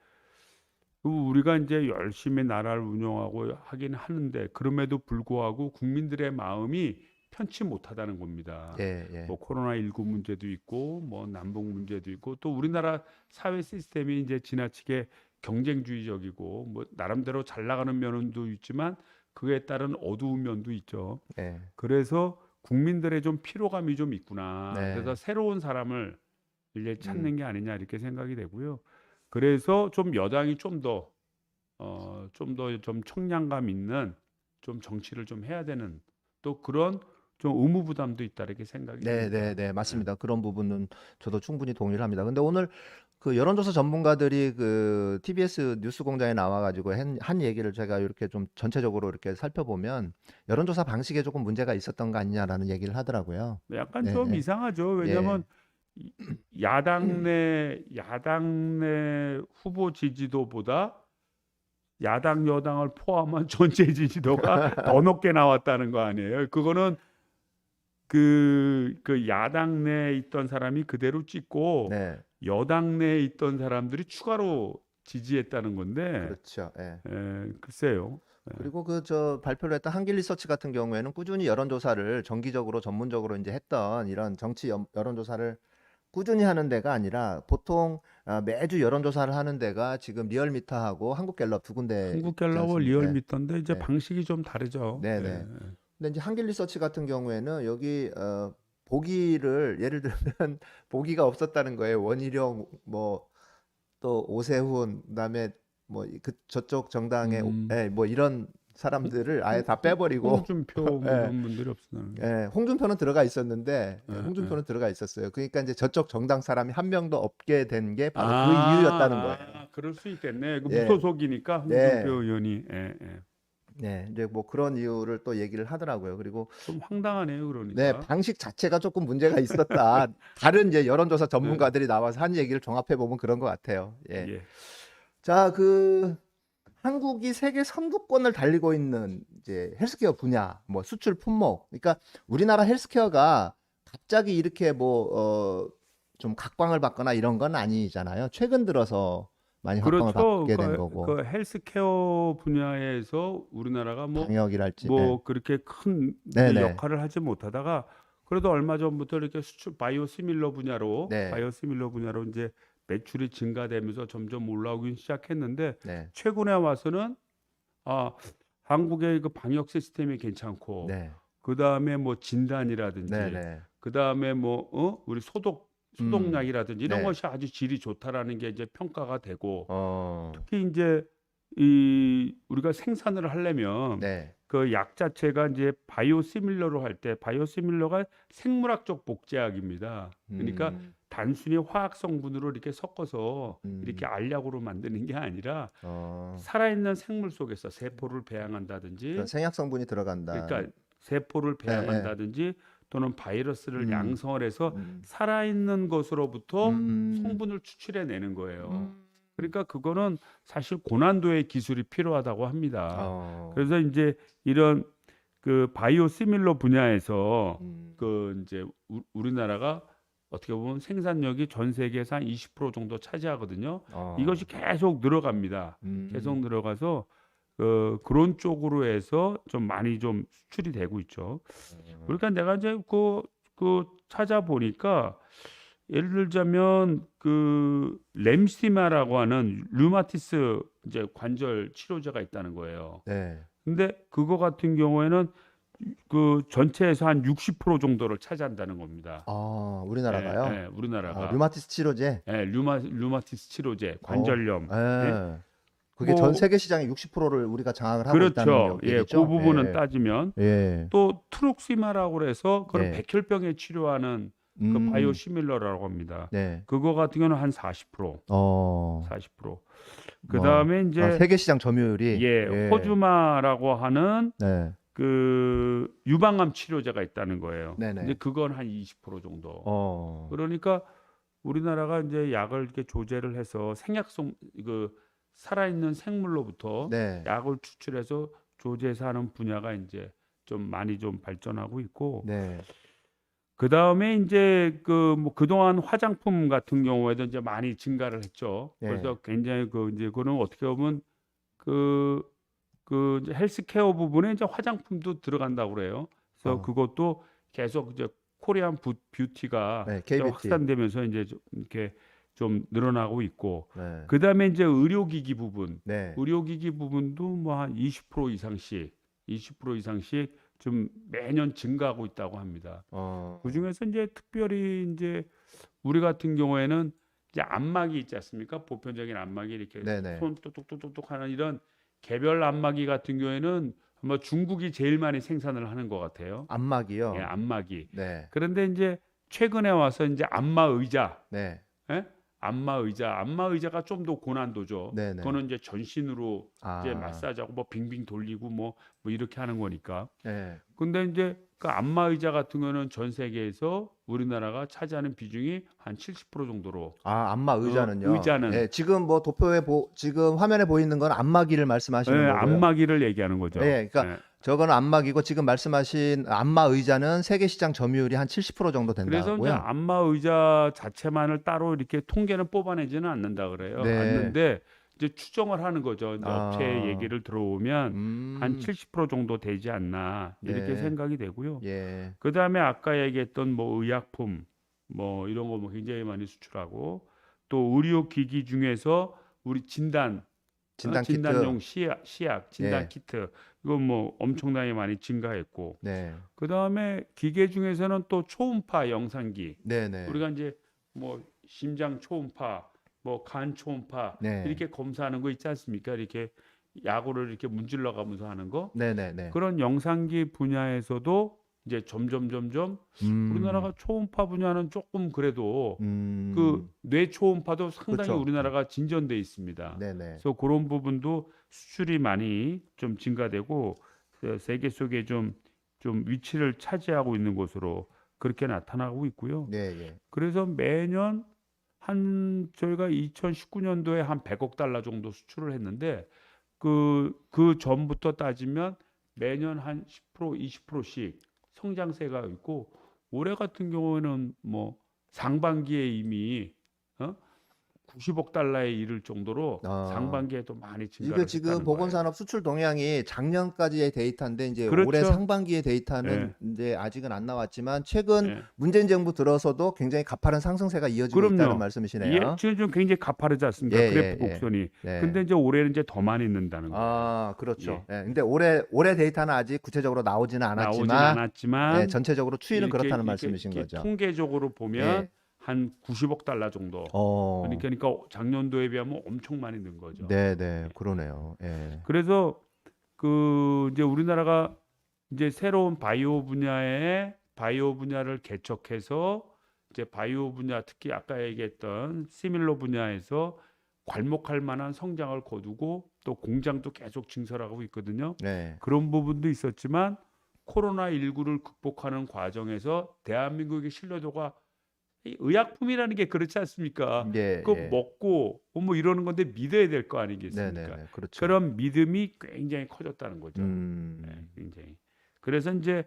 우리가 이제 열심히 나라를 운영하고 하긴 하는데 그럼에도 불구하고 국민들의 마음이 편치 못하다는 겁니다. 예, 예, 뭐 코로나19 문제도 있고 뭐 남북 문제도 있고 또 우리나라 사회 시스템이 이제 지나치게 경쟁주의적이고 뭐 나름대로 잘 나가는 면도 있지만 그에 따른 어두운 면도 있죠. 예, 그래서 국민들의 좀 피로감이 좀 있구나. 네, 그래서 새로운 사람을 이제 음, 찾는 게 아니냐 이렇게 생각이 되고요. 그래서 좀 여당이 좀 더 좀 청량감 있는 좀 정치를 좀 해야 되는 또 그런 좀 의무 부담도 있다 이렇게 생각이 네, 네, 됩니다. 네, 맞습니다. 그런 부분은 저도 충분히 동의를 합니다. 근데 오늘 그 여론조사 전문가들이 그 TBS 뉴스공장에 나와가지고 한 얘기를 제가 이렇게 좀 전체적으로 이렇게 살펴보면 여론조사 방식에 조금 문제가 있었던 거 아니냐라는 얘기를 하더라고요. 약간 네, 좀 네, 이상하죠. 예, 왜냐하면 야당 내 후보 지지도보다 야당 여당을 포함한 전체 지지도가 더 높게 나왔다는 거 아니에요. 그거는 그 야당 내에 있던 사람이 그대로 찍고 네, 여당 내에 있던 사람들이 추가로 지지했다는 건데 그렇죠. 예. 글쎄요. 그리고 그 저 발표를 했던 한길리서치 같은 경우에는 꾸준히 여론조사를 정기적으로 전문적으로 이제 했던 이런 정치 여론조사를 꾸준히 하는 데가 아니라 보통 매주 여론조사를 하는 데가 지금 리얼미터하고 한국갤럽 두 군데 있지 한국갤럽은 않습니까? 예. 리얼미터인데 이제 네. 방식이 좀 다르죠. 네, 네. 근데 이제 한길리서치 같은 경우에는 여기 보기를 예를 들면 보기가 없었다는 거예요. 원희룡 뭐 또 오세훈 그다음에 뭐 그 저쪽 정당의 음, 뭐 이런 사람들을 아예 다 빼버리고 홍준표 뭐 예, 이런 분들이 없으나. 홍준표는 들어가 있었는데 예, 예. 홍준표는 들어가 있었어요. 그러니까 이제 저쪽 정당 사람이 한 명도 없게 된 게 바로 그 이유였다는 거예요. 그럴 수 있겠네. 그 예, 무소속이니까 홍준표 네, 의원이 네, 이제 뭐 그런 이유를 또 얘기를 하더라고요. 그리고 좀 황당하네요. 네, 그러니까. 방식 자체가 조금 문제가 있었다. 다른 이제 여론조사 예, 전문가들이 나와서 한 얘기를 종합해 보면 그런 것 같아요. 예. 예. 자, 한국이 세계 선두권을 달리고 있는 이제 헬스케어 분야, 뭐 수출 품목. 그러니까 우리나라 헬스케어가 갑자기 이렇게 좀 각광을 받거나 이런 건 아니잖아요. 최근 들어서 많이 각광을 그렇죠. 받게 된 거고, 그 헬스케어 분야에서 우리나라가 뭐 방역이랄지. 네, 그렇게 큰 네, 네, 역할을 하지 못하다가 그래도 얼마 전부터 이렇게 수출 바이오시밀러 분야로 네. 이제 매출이 증가되면서 점점 올라오기 시작했는데 네. 최근에 와서는 아, 한국의 그 방역 시스템이 괜찮고 네. 그다음에 뭐 진단이라든지 네네. 그다음에 뭐 우리 소독약이라든지 이런 네. 것이 아주 질이 좋다라는 게 이제 평가가 되고 어. 특히 이제 이 우리가 생산을 하려면 네. 그 약 자체가 이제 바이오시밀러로 할 때 바이오시밀러가 생물학적 복제약입니다. 그러니까 음. 단순히 화학 성분으로 이렇게 섞어서 이렇게 음. 알약으로 만드는 게 아니라 어. 살아있는 생물 속에서 세포를 배양한다든지 그런 생약 성분이 들어간다. 그러니까 세포를 예, 예. 배양한다든지 또는 바이러스를 음. 양성을 해서 음. 살아있는 것으로부터 음. 성분을 추출해내는 거예요. 음. 그러니까 그거는 사실 고난도의 기술이 필요하다고 합니다. 어. 그래서 이제 이런 그 바이오시밀러 분야에서 음. 그 이제 우리나라가 어떻게 보면 생산력이 전 세계에서 한 20% 정도 차지하거든요. 어. 이것이 계속 늘어갑니다. 계속 늘어가서 그런 쪽으로 해서 좀 많이 좀 수출이 되고 있죠. 그러니까 내가 이제 그 찾아보니까 예를 들자면 그 램시마라고 하는 류마티스 이제 관절 치료제가 있다는 거예요. 네. 근데 그거 같은 경우에는 그 전체에서 한 60% 정도를 차지한다는 겁니다. 아, 우리나라가요? 예, 우리나라가. 류마티스 치료제? 예, 류마티스 치료제, 관절염. 예? 예. 그게 전 뭐 세계 시장의 60%를 우리가 장악을 하고 있다는 그렇죠. 예, 얘기죠? 그 부분은 예. 따지면 예. 또 트룩시마라고 그래서 그런 네. 백혈병에 치료하는 그 바이오시밀러라고 합니다. 네. 그거 같은 경우는 한 40%. 어. 40%. 그다음에 이제 세계 시장 점유율이 예, 호주마라고 하는 네. 그 유방암 치료제가 있다는 거예요. 네네. 근데 그건 한 20% 정도. 어. 그러니까 우리나라가 이제 약을 이렇게 조제를 해서 생약성 그 살아있는 생물로부터 네. 약을 추출해서 조제해서 하는 분야가 이제 좀 많이 좀 발전하고 있고 네. 그다음에 이제 그 뭐 그동안 화장품 같은 경우에도 이제 많이 증가를 했죠. 네. 그래서 굉장히 그 이제 그거는 어떻게 보면 그 이제 헬스케어 부분에 이제 화장품도 들어간다고 그래요. 그래서 어. 그것도 계속 이제 코리안 뷰티가 네, 이제 K-뷰티. 확산되면서 이제 좀 이렇게 좀 늘어나고 있고 네. 그다음에 이제 의료기기 부분, 네. 의료기기 부분도 뭐 한 20% 이상씩 좀 매년 증가하고 있다고 합니다. 그 중에서 이제 특별히 이제 우리 같은 경우에는 이제 안마기 있지 않습니까? 보편적인 안마기 이렇게 네네. 손 똑똑똑똑 하는 이런 개별 안마기 같은 경우에는 아마 중국이 제일 많이 생산을 하는 것 같아요. 안마기요? 예, 안마기. 네. 그런데 이제 최근에 와서 이제 안마 의자, 네. 예? 안마 의자가 좀 더 고난도죠. 네네. 그거는 이제 전신으로 이제 아. 마사지하고 뭐 빙빙 돌리고 뭐 이렇게 하는 거니까. 네. 근데 이제 그 안마 의자 같은 거는 전 세계에서 우리나라가 차지하는 비중이 한 70% 정도로. 안마 의자는요? 의자는. 예, 지금 뭐 도표에 지금 화면에 보이는 건 안마기를 말씀하시는 예, 거고요. 안마기를 얘기하는 거죠. 예, 그러니까 예. 저거는 안마기고 지금 말씀하신 안마 의자는 세계 시장 점유율이 한 70% 정도 그래서 이제 된다고요? 안마 의자 자체만을 따로 이렇게 통계는 뽑아내지는 않는다 그래요. 네. 않는데 이제 추정을 하는 거죠. 이제 아. 업체 얘기를 들어오면 한 70% 정도 되지 않나 이렇게 네. 생각이 되고요. 예. 그다음에 아까 얘기했던 뭐 의약품 뭐 이런 거 뭐 굉장히 많이 수출하고 또 의료 기기 중에서 우리 진단 진단 진단용 키트. 시약 진단 예. 키트 이거 뭐 엄청나게 많이 증가했고 네. 그다음에 기계 중에서는 또 초음파 영상기 네네. 우리가 이제 뭐 심장 초음파 뭐 간 초음파 네. 이렇게 검사하는 거 있지 않습니까? 이렇게 약으로 이렇게 문질러 가면서 하는 거 네네네. 그런 영상기 분야에서도 이제 점점 우리나라가 초음파 분야는 조금 그래도 그 뇌 초음파도 상당히 그렇죠. 우리나라가 진전돼 있습니다. 네네. 그래서 그런 부분도 수출이 많이 좀 증가되고 세계 속에 좀 위치를 차지하고 있는 것으로 그렇게 나타나고 있고요. 네, 예. 그래서 매년 한 저희가 2019년도에 한 100억 달러 정도 수출을 했는데 그 전부터 따지면 매년 한 10% 20%씩 성장세가 있고 올해 같은 경우에는 뭐 상반기에 이미 90억 달러에 이를 정도로 아. 상반기에도 많이 이거 증가를 지금 했다는 거예요. 보건산업 수출 동향이 작년까지의 데이터인데 이제 올해 그렇죠. 상반기의 데이터는 예. 이제 아직은 안 나왔지만 최근 예. 문재인 정부 들어서도 굉장히 가파른 상승세가 이어지고 있다는 그럼요. 예, 말씀이시네요. 지금 좀 굉장히 가파르지 않습니까? 예, 그래프 예, 예. 곡선이. 네. 근데 이제 올해는 이제 더 많이 는다는 거예요. 아, 그렇죠. 예. 근데 올해 데이터는 아직 구체적으로 나오지는 나오진 않았지만 않았지만 예, 전체적으로 추이는 이렇게 그렇다는 말씀이신 이렇게 거죠. 통계적으로 보면 예. 한 90억 달러 정도. 어. 그러니까 작년도에 비하면 엄청 많이 는 거죠. 네, 네. 그러네요. 예. 그래서 그 이제 우리나라가 이제 새로운 바이오 분야를 개척해서 이제 바이오 분야, 특히 아까 얘기했던 시밀러 분야에서 괄목할 만한 성장을 거두고 또 공장도 계속 증설하고 있거든요. 네. 그런 부분도 있었지만 코로나19를 극복하는 과정에서 대한민국의 신뢰도가, 이 의약품이라는 게 그렇지 않습니까? 예, 그거 예. 먹고 뭐 이러는 건데 믿어야 될 거 네, 아니겠습니까? 네, 네. 그렇죠. 그런 믿음이 굉장히 커졌다는 거죠. 음. 네, 굉장히. 그래서 이제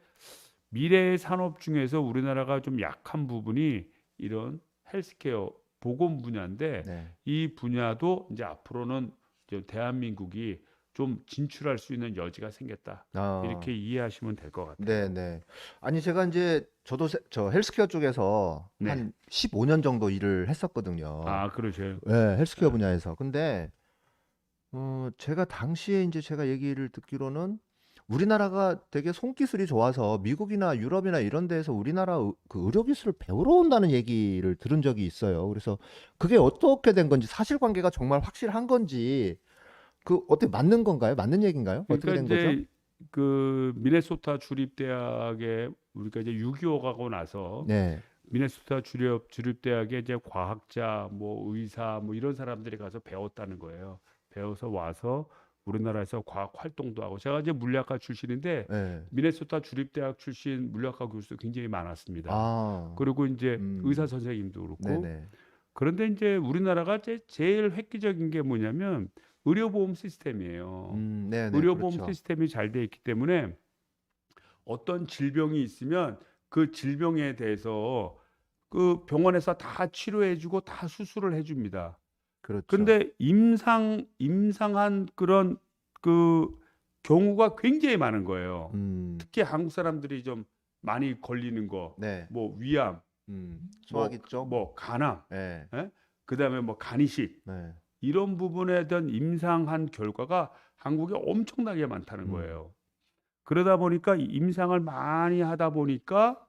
미래의 산업 중에서 우리나라가 좀 약한 부분이 이런 헬스케어 보건 분야인데 네. 이 분야도 이제 앞으로는 이제 대한민국이 좀 진출할 수 있는 여지가 생겼다. 아. 이렇게 이해하시면 될 것 같아요. 네, 네. 아니 제가 이제 저도 저 헬스케어 쪽에서 네. 한 15년 정도 일을 했었거든요. 아, 그러세요. 네, 헬스케어 분야에서. 근데 제가 당시에 이제 제가 얘기를 듣기로는 우리나라가 되게 손기술이 좋아서 미국이나 유럽이나 이런 데에서 우리나라 그 의료 기술을 배우러 온다는 얘기를 들은 적이 있어요. 그래서 그게 어떻게 된 건지 사실관계가 정말 확실한 건지 그 어떻게 맞는 건가요? 맞는 얘기인가요? 어떻게 그러니까 된 거죠? 이제 그 미네소타 주립대학에 우리가 이제 6.25 가고 나서 네. 미네소타 주립대학에 이제 과학자, 뭐 의사, 뭐 이런 사람들이 가서 배웠다는 거예요. 배워서 와서 우리나라에서 과학 활동도 하고, 제가 이제 물리학과 출신인데 네. 미네소타 주립대학 출신 물리학과 교수도 굉장히 많았습니다. 아. 그리고 이제 의사 선생님도 그렇고. 네네. 그런데 이제 우리나라가 제일 획기적인 게 뭐냐면 의료보험 시스템이에요. 네네. 의료보험 그렇죠. 시스템이 잘 돼 있기 때문에 어떤 질병이 있으면 그 질병에 대해서 그 병원에서 다 치료해주고 다 수술을 해줍니다. 그렇죠. 근데 임상한 그런 그 경우가 굉장히 많은 거예요. 특히 한국 사람들이 좀 많이 걸리는 거, 네. 뭐 위암, 소화기 쪽. 뭐 간암, 네. 그다음에 뭐 간이식, 네. 이런 부분에 대한 임상한 결과가 한국에 엄청나게 많다는 거예요. 그러다 보니까 이 임상을 많이 하다 보니까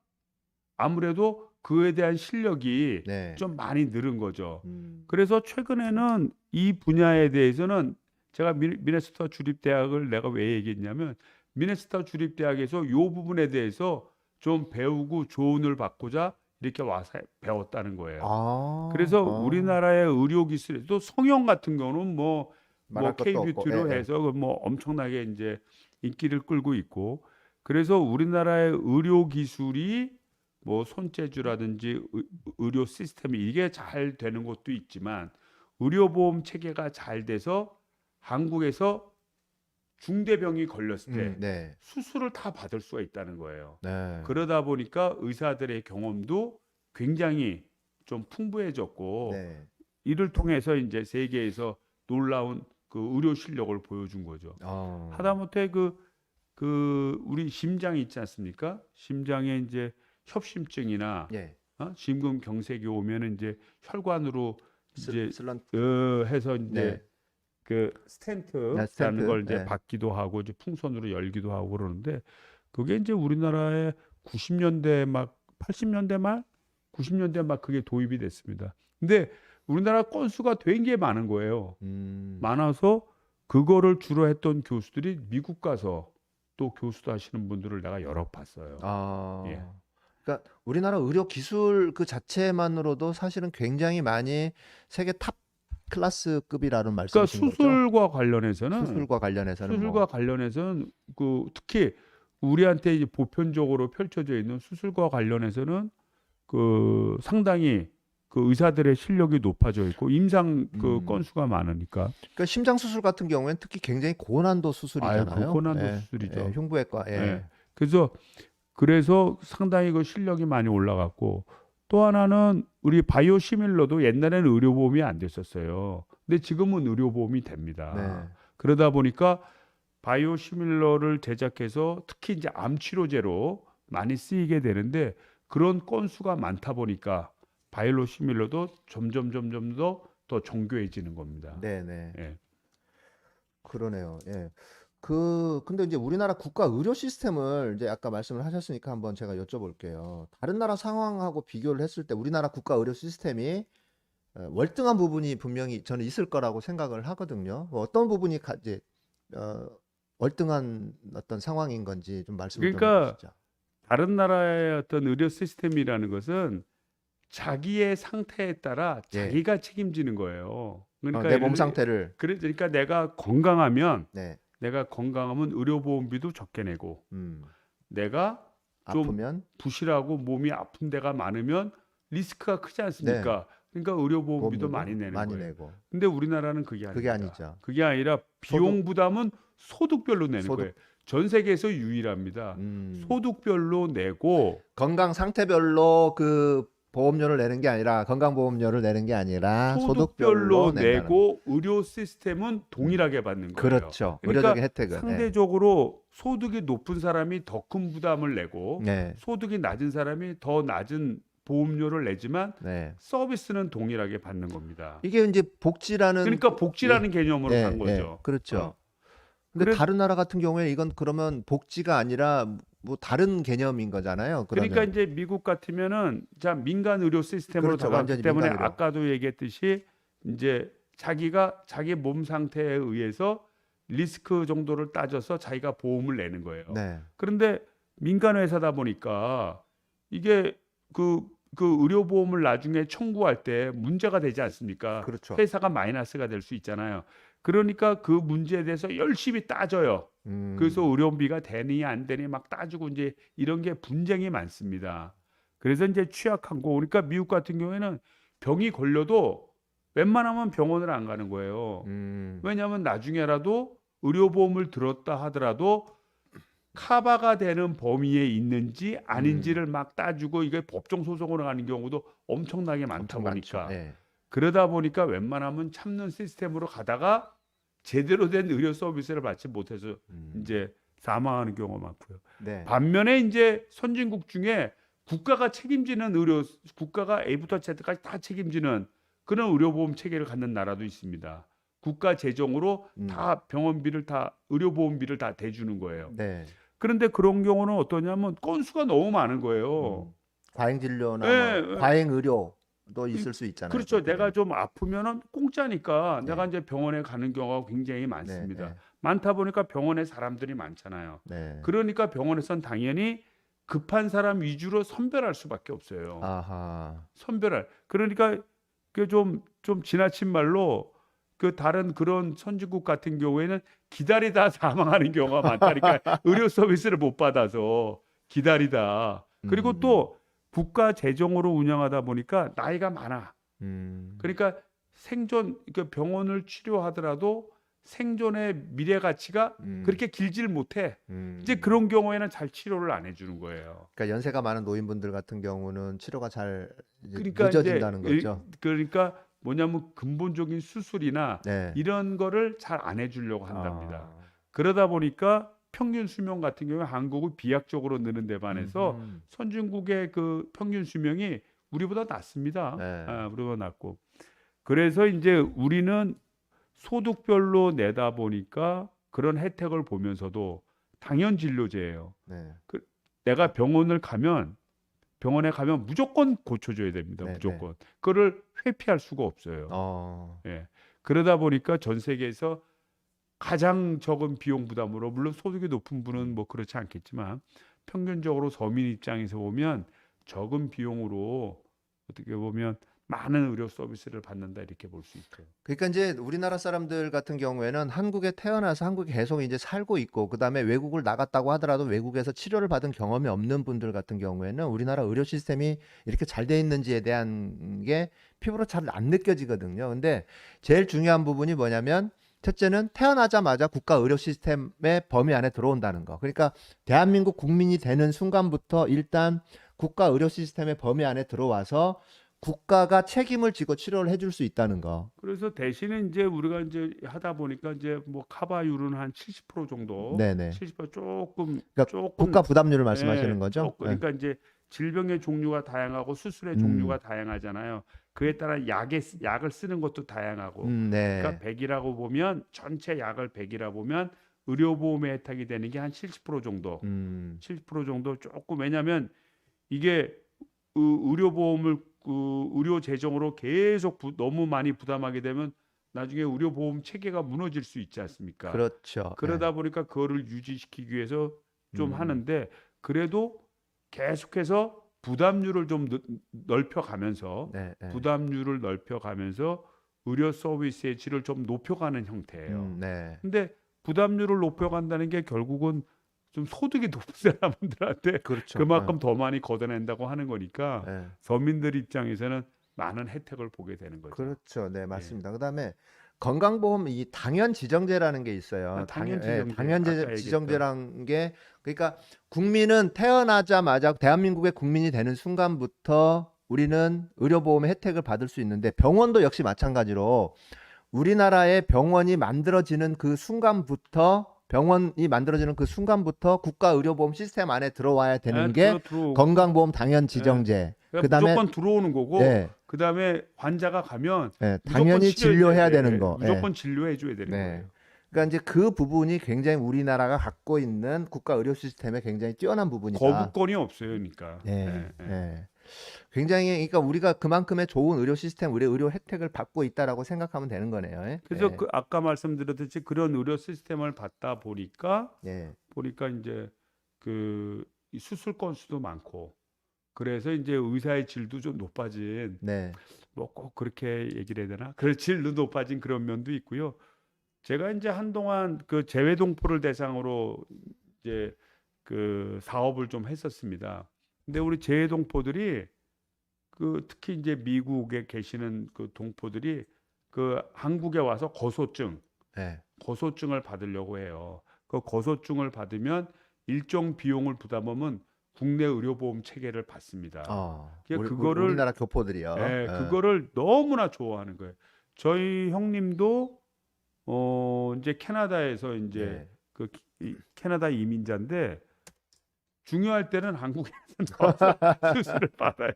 아무래도 그에 대한 실력이 네. 좀 많이 늘은 거죠. 음. 그래서 최근에는 이 분야에 대해서는 제가 미네소타 주립대학을 내가 왜 얘기했냐면 미네소타 주립대학에서 이 부분에 대해서 좀 배우고 조언을 받고자 이렇게 와서 배웠다는 거예요. 아. 그래서 아. 우리나라의 의료 기술에도 성형 같은 경우는 뭐 말할 것도 없고. K뷰티로 예, 예. 해서 뭐 엄청나게 이제 인기를 끌고 있고, 그래서 우리나라의 의료 기술이 뭐 손재주라든지 의료 시스템이 이게 잘 되는 것도 있지만 의료보험 체계가 잘 돼서 한국에서 중대병이 걸렸을 때 네. 수술을 다 받을 수가 있다는 거예요. 네. 그러다 보니까 의사들의 경험도 굉장히 좀 풍부해졌고 네. 이를 통해서 이제 세계에서 놀라운 그 의료 실력을 보여준 거죠. 아. 하다못해 그 우리 심장이 있지 않습니까? 심장에 이제 협심증이나 예. 심근경색이 오면은 이제 혈관으로 이제 슬런트. 해서 이제 네. 그 네, 스텐트라는 스텐트. 걸 이제 네. 받기도 하고 이제 풍선으로 열기도 하고 그러는데 그게 이제 우리나라에 90년대 막 80년대 말 90년대 막 그게 도입이 됐습니다. 근데 우리나라 건수가 되게 많은 거예요. 많아서 그거를 주로 했던 교수들이 미국 가서 또 교수도 하시는 분들을 내가 여러 봤어요. 아. 예. 그러니까 우리나라 의료 기술 그 자체만으로도 사실은 굉장히 많이 세계 탑 클래스급이라는 그러니까 말씀이신 거죠? 수술과 관련해서는 수술과 관련해서는 그 특히 우리한테 이제 보편적으로 펼쳐져 있는 수술과 관련해서는 그 상당히 그 의사들의 실력이 높아져 있고 임상 그 건수가 많으니까. 그러니까 심장 수술 같은 경우에는 특히 굉장히 고난도 수술이잖아요. 그 고난도 예. 수술이죠. 예, 흉부외과. 예. 예. 그래서 상당히 그 실력이 많이 올라갔고 또 하나는 우리 바이오시밀러도 옛날에는 의료보험이 안 됐었어요. 근데 지금은 의료보험이 됩니다. 네. 그러다 보니까 바이오시밀러를 제작해서 특히 이제 암 치료제로 많이 쓰이게 되는데 그런 건수가 많다 보니까 바이오시밀러도 점점 더 정교해지는 겁니다. 네네. 예. 그러네요. 예. 근데 이제 우리나라 국가 의료 시스템을 이제 아까 말씀을 하셨으니까 한번 제가 여쭤볼게요. 다른 나라 상황하고 비교를 했을 때 우리나라 국가 의료 시스템이 월등한 부분이 분명히 저는 있을 거라고 생각을 하거든요. 뭐 어떤 부분이 이제 어, 월등한 어떤 상황인 건지 좀 말씀을 좀 그러니까 해주시죠. 다른 나라의 어떤 의료 시스템이라는 것은 자기의 상태에 따라 예. 자기가 책임지는 거예요. 그러니까 내 몸 상태를. 그러니까 내가 건강하면 네. 의료보험비도 적게 내고 내가 좀 아프면 부실하고 몸이 아픈 데가 많으면 리스크가 크지 않습니까? 그러니까 의료보험비도 보험료도 많이 내는 많이 거예요. 내고. 근데 우리나라는 그게 그게 아닙니다. 아니죠. 그게 아니라 비용 부담은 소득별로 내는 소득. 거예요. 전 세계에서 유일합니다. 소득별로 내고 건강 상태별로 그 보험료를 내는 게 아니라 건강보험료를 내는 게 아니라 소득별로 소득별로 낸다는 내고 의료 시스템은 동일하게 받는 거예요. 그렇죠. 그러니까 의료적인 혜택은. 상대적으로 소득이 높은 사람이 더 큰 부담을 내고 네. 소득이 낮은 사람이 더 낮은 보험료를 내지만 네. 서비스는 동일하게 받는 겁니다. 이게 이제 복지라는 그러니까 복지라는 개념으로 간 거죠. 그렇죠. 근데 그래- 다른 나라 같은 경우에 이건 그러면 복지가 아니라 뭐 다른 개념인 거잖아요. 그러면. 그러니까 이제 미국 같으면은 자 민간 의료 시스템으로 그렇죠. 들어갔기 완전히 때문에 민간 의료. 아까도 얘기했듯이 이제 자기가 자기 몸 상태에 의해서 리스크 정도를 따져서 자기가 보험을 내는 거예요. 네. 그런데 민간 회사다 보니까 이게 그 의료보험을 나중에 청구할 때 문제가 되지 않습니까? 그렇죠. 회사가 마이너스가 될 수 있잖아요. 그러니까 그 문제에 대해서 열심히 따져요. 그래서 의료비가 되니 안 되니 막 따지고 이제 이런 게 분쟁이 많습니다. 그래서 이제 취약한 거 그러니까 미국 같은 경우에는 병이 걸려도 웬만하면 병원을 안 가는 거예요. 왜냐하면 나중에라도 의료보험을 들었다 하더라도 카바가 되는 범위에 있는지 아닌지를 막 따지고 이게 법정 소송으로 가는 경우도 엄청나게 많다 엄청 보니까 많죠. 네. 그러다 보니까 웬만하면 참는 시스템으로 가다가 제대로 된 의료 서비스를 받지 못해서 이제 사망하는 경우가 많고요. 네. 반면에 이제 선진국 중에 국가가 책임지는 국가가 A부터 Z까지 다 책임지는 그런 의료보험 체계를 갖는 나라도 있습니다. 국가 재정으로 다 병원비를 다 의료보험비를 다 대주는 거예요. 네. 그런데 그런 경우는 어떠냐면 건수가 너무 많은 거예요. 과잉 진료나 예, 뭐 예. 과잉 의료도 있을 수 있잖아요. 그렇죠. 그때. 내가 좀 아프면은 공짜니까 네. 내가 이제 병원에 가는 경우가 굉장히 많습니다. 네. 많다 보니까 병원에 사람들이 많잖아요. 네. 그러니까 병원에선 당연히 급한 사람 위주로 선별할 수밖에 없어요. 아하. 선별할. 그러니까 그 좀 지나친 말로 그 다른 그런 선진국 같은 경우에는 기다리다 사망하는 경우가 많다니까 의료 서비스를 못 받아서 기다리다. 그리고 또 국가 재정으로 운영하다 보니까 나이가 많아. 그러니까 그 병원을 치료하더라도 생존의 미래 가치가 그렇게 길지를 못해. 이제 그런 경우에는 잘 치료를 안 해주는 거예요. 그러니까 연세가 많은 노인분들 같은 경우는 치료가 잘 이제 그러니까 늦어진다는 이제 거죠. 그러니까 뭐냐면 근본적인 수술이나 네. 이런 거를 잘 안 해주려고 한답니다. 아. 그러다 보니까 평균 수명 같은 경우에 한국은 비약적으로 느는 데 반해서 선진국의 그 평균 수명이 우리보다 낮습니다. 네. 우리보다 낮고. 그래서 이제 우리는 소득별로 내다 보니까 그런 혜택을 보면서도 당연 진료제예요. 네. 내가 병원에 가면 무조건 고쳐줘야 됩니다. 네, 무조건. 그거를 회피할 수가 없어요. 예. 그러다 보니까 전 세계에서 가장 적은 비용 부담으로 물론 소득이 높은 분은 뭐 그렇지 않겠지만 평균적으로 서민 입장에서 보면 적은 비용으로 어떻게 보면 많은 의료 서비스를 받는다 이렇게 볼 수 있죠. 그러니까 이제 우리나라 사람들 같은 경우에는 한국에 태어나서 한국에 계속 이제 살고 있고 그다음에 외국을 나갔다고 하더라도 외국에서 치료를 받은 경험이 없는 분들 같은 경우에는 우리나라 의료 시스템이 이렇게 잘 돼 있는지에 대한 게 피부로 잘 안 느껴지거든요. 근데 제일 중요한 부분이 뭐냐면 첫째는 태어나자마자 국가 의료 시스템의 범위 안에 들어온다는 거. 그러니까 대한민국 국민이 되는 순간부터 일단 국가 의료 시스템의 범위 안에 들어와서 국가가 책임을 지고 치료를 해줄 수 있다는 거. 그래서 대신에 이제 우리가 이제 하다 보니까 이제 뭐 카바율은 한 70% 정도, 네네. 70% 조금 그러니까 국가 부담률을 말씀하시는 예, 거죠? 조금 그러니까 이제 질병의 종류가 다양하고 수술의 종류가 다양하잖아요. 그에 따라 약을 쓰는 것도 다양하고. 그러니까 네. 100이라고 보면 전체 약을 100이라 보면 의료보험에 혜택이 되는 게 한 70% 정도. 70% 정도 조금 왜냐하면 이게 의료보험을 의료 재정으로 계속 너무 많이 부담하게 되면 나중에 의료보험 체계가 무너질 수 있지 않습니까? 그렇죠. 예. 그러다 보니까 그거를 유지시키기 위해서 좀 음, 하는데 그래도 계속해서 부담률을 좀 넓혀가면서 네, 네. 부담률을 넓혀가면서 의료 서비스의 질을 좀 높여가는 형태예요. 네. 근데 부담률을 높여간다는 게 결국은 좀 소득이 높은 사람들한테 그렇죠. 그만큼 더 많이 걷어낸다고 하는 거니까 예. 서민들 입장에서는 많은 혜택을 보게 되는 거죠. 그렇죠. 네, 예. 맞습니다. 그다음에 건강보험 이 당연 지정제라는 게 있어요. 당연 예, 지정제, 당연 아까 얘기했던. 지정제라는 게 그러니까 국민은 태어나자마자 대한민국의 국민이 되는 순간부터 우리는 의료보험의 혜택을 받을 수 있는데 병원도 역시 마찬가지로 우리나라의 병원이 만들어지는 그 순간부터 국가 의료보험 시스템 안에 들어와야 되는 게 들어오고, 건강보험 당연 지정제. 그러니까 그다음에 무조건 들어오는 거고 예, 그다음에 환자가 가면 예, 무조건 당연히 진료해야 되는 거. 예. 무조건 진료해 줘야 되는 네. 거예요. 그러니까 이제 그 부분이 굉장히 우리나라가 갖고 있는 국가 의료 시스템에 굉장히 뛰어난 부분이다. 거부권이 없어요, 그러니까. 네, 예, 예. 네. 굉장히 그러니까 우리가 그만큼의 좋은 의료 시스템, 우리 의료 혜택을 받고 있다라고 생각하면 되는 거네요. 예? 그래서 예. 그 아까 말씀드렸듯이 그런 의료 시스템을 받다 보니까 예. 이제 그 수술 건수도 많고 그래서 이제 의사의 질도 좀 높아진 네. 뭐 꼭 그렇게 얘기를 해야 되나? 그 질도 높아진 그런 면도 있고요. 제가 이제 한동안 그 재외동포를 대상으로 이제 그 사업을 좀 했었습니다. 근데 우리 재외동포들이 그 특히 이제 미국에 계시는 그 동포들이 그 한국에 와서 네. 고소증을 받으려고 해요. 그 고소증을 받으면 일정 비용을 부담하면 국내 의료보험 체계를 받습니다. 그거를 우리나라 교포들이요. 예, 그거를 너무나 좋아하는 거예요. 저희 형님도 이제 캐나다에서 이제 네. 캐나다 이민자인데 중요할 때는 한국에서 나와서 수술을 받아요.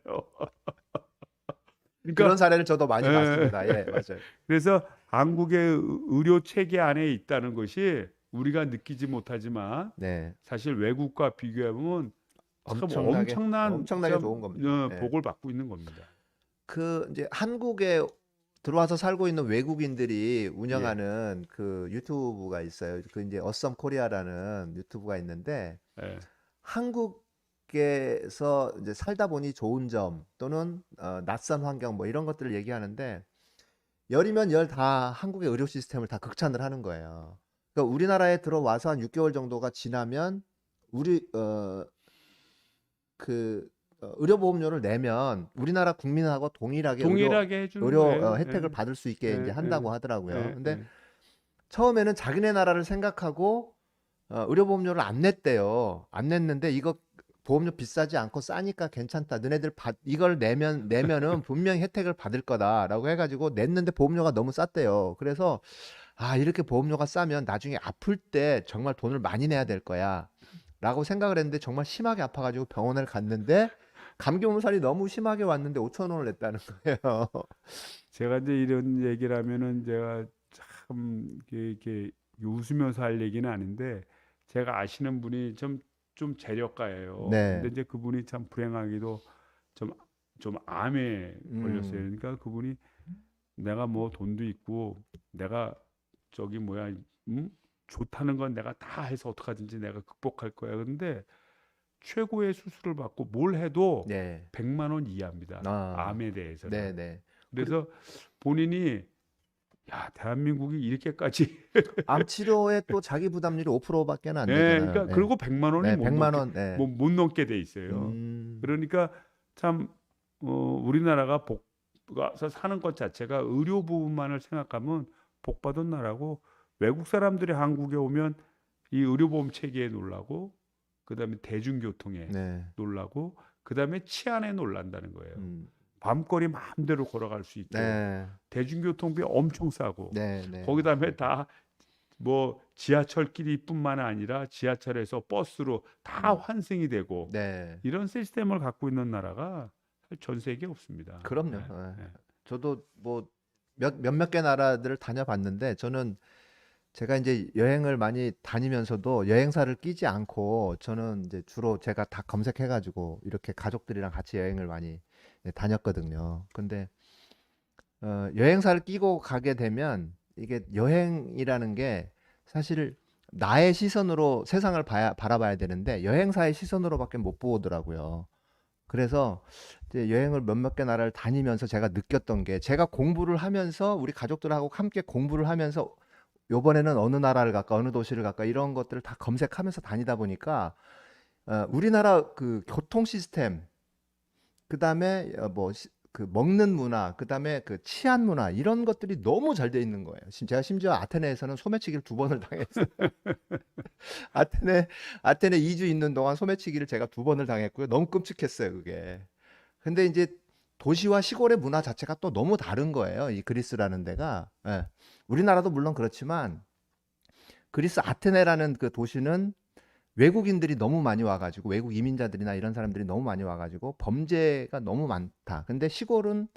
그러니까 그런 사례를 저도 많이 예. 봤습니다. 예, 맞아요. 그래서 한국의 의료 체계 안에 있다는 것이 우리가 느끼지 못하지만 네. 사실 외국과 비교해 보면 엄청나게 참, 좋은 겁니다. 예. 복을 받고 있는 겁니다. 그 이제 한국에 들어와서 살고 있는 외국인들이 운영하는 예. 그 유튜브가 있어요. 그 이제 어썸 코리아라는 유튜브가 있는데 예. 한국에서 이제 살다 보니 좋은 점 또는 낯선 환경 뭐 이런 것들을 얘기하는데 열이면 열 다 한국의 의료 시스템을 다 극찬을 하는 거예요. 그러니까 우리나라에 들어와서 한 6개월 정도가 지나면 우리 의료보험료를 내면 우리나라 국민하고 동일하게 해주는 의료 거예요. 혜택을 예. 받을 수 있게 예, 이제 한다고 하더라고요. 예, 근데 예. 처음에는 자기네 나라를 생각하고 의료보험료를 안 냈대요. 안 냈는데 이거 보험료 비싸지 않고 싸니까 괜찮다. 너네들 이걸 내면은 분명히 혜택을 받을 거다라고 해가지고 냈는데 보험료가 너무 쌌대요. 그래서 이렇게 보험료가 싸면 나중에 아플 때 정말 돈을 많이 내야 될 거야. 라고 생각을 했는데 정말 심하게 아파가지고 병원을 갔는데 감기 몸살이 너무 심하게 왔는데 5천 원을 냈다는 거예요. 제가 이제 이런 얘기를 하면은 제가 참 이렇게 웃으면서 할 얘기는 아닌데 제가 아시는 분이 좀 재력가예요. 네. 근데 이제 그분이 참 불행하게도 좀 암에 걸렸어요. 그러니까 그분이 내가 뭐 돈도 있고 내가 저기 뭐야 좋다는 건 내가 다 해서 어떡하든지 내가 극복할 거야. 근데 최고의 수술을 받고 뭘 해도 네. 100만 원 이하입니다. 암에 대해서는. 네, 네. 그래서 본인이 야 대한민국이 이렇게까지 암 치료에 또 자기 부담률이 5%밖에 안 네, 되잖아요. 그러니까 그리고 100만 원이 네, 못 100만 넘게 원. 네. 못 넘게 돼 있어요. 그러니까 참 우리나라가 복가서 사는 것 자체가 의료 부분만을 생각하면 복 받은 나라고 외국 사람들이 한국에 오면 이 의료보험 체계에 놀라고 그다음에 대중교통에 네. 놀라고 그다음에 치안에 놀란다는 거예요. 음. 밤거리 마음대로 걸어갈 수 있고 네. 대중교통비 엄청 싸고 네, 네. 거기다음에 다 뭐 지하철끼리뿐만 아니라 지하철에서 버스로 다 환승이 되고 네. 이런 시스템을 갖고 있는 나라가 전 세계에 없습니다. 그럼요. 네, 예. 네. 저도 뭐 몇몇 개 나라들을 다녀봤는데 저는 제가 이제 여행을 많이 다니면서도 여행사를 끼지 않고 저는 이제 주로 제가 다 검색해가지고 이렇게 가족들이랑 같이 여행을 많이 다녔거든요. 근데 여행사를 끼고 가게 되면 이게 여행이라는 게 사실 나의 시선으로 세상을 바라봐야 되는데 여행사의 시선으로밖에 못 보더라고요. 그래서 이제 여행을 몇몇 개 나라를 다니면서 제가 느꼈던 게 제가 공부를 하면서 우리 가족들하고 함께 공부를 하면서 요번에는 어느 나라를 갈까 어느 도시를 갈까 이런 것들을 다 검색하면서 다니다 보니까 우리나라 그 교통 시스템 그다음에 그 먹는 문화 그다음에 그 치안 문화 이런 것들이 너무 잘 돼 있는 거예요. 제가 심지어 아테네에서는 소매치기를 2번을 당했어요. 아테네 2주 있는 동안 소매치기를 제가 2번을 당했고요. 너무 끔찍했어요, 그게. 근데 이제 도시와 시골의 문화 자체가 또 너무 다른 거예요. 이 그리스라는 데가. 예. 우리나라도 물론 그렇지만 그리스 아테네라는 그 도시는 외국인들이 너무 많이 와가지고 외국 이민자들이나 이런 사람들이 너무 많이 와가지고 범죄가 너무 많다. 근데 시골은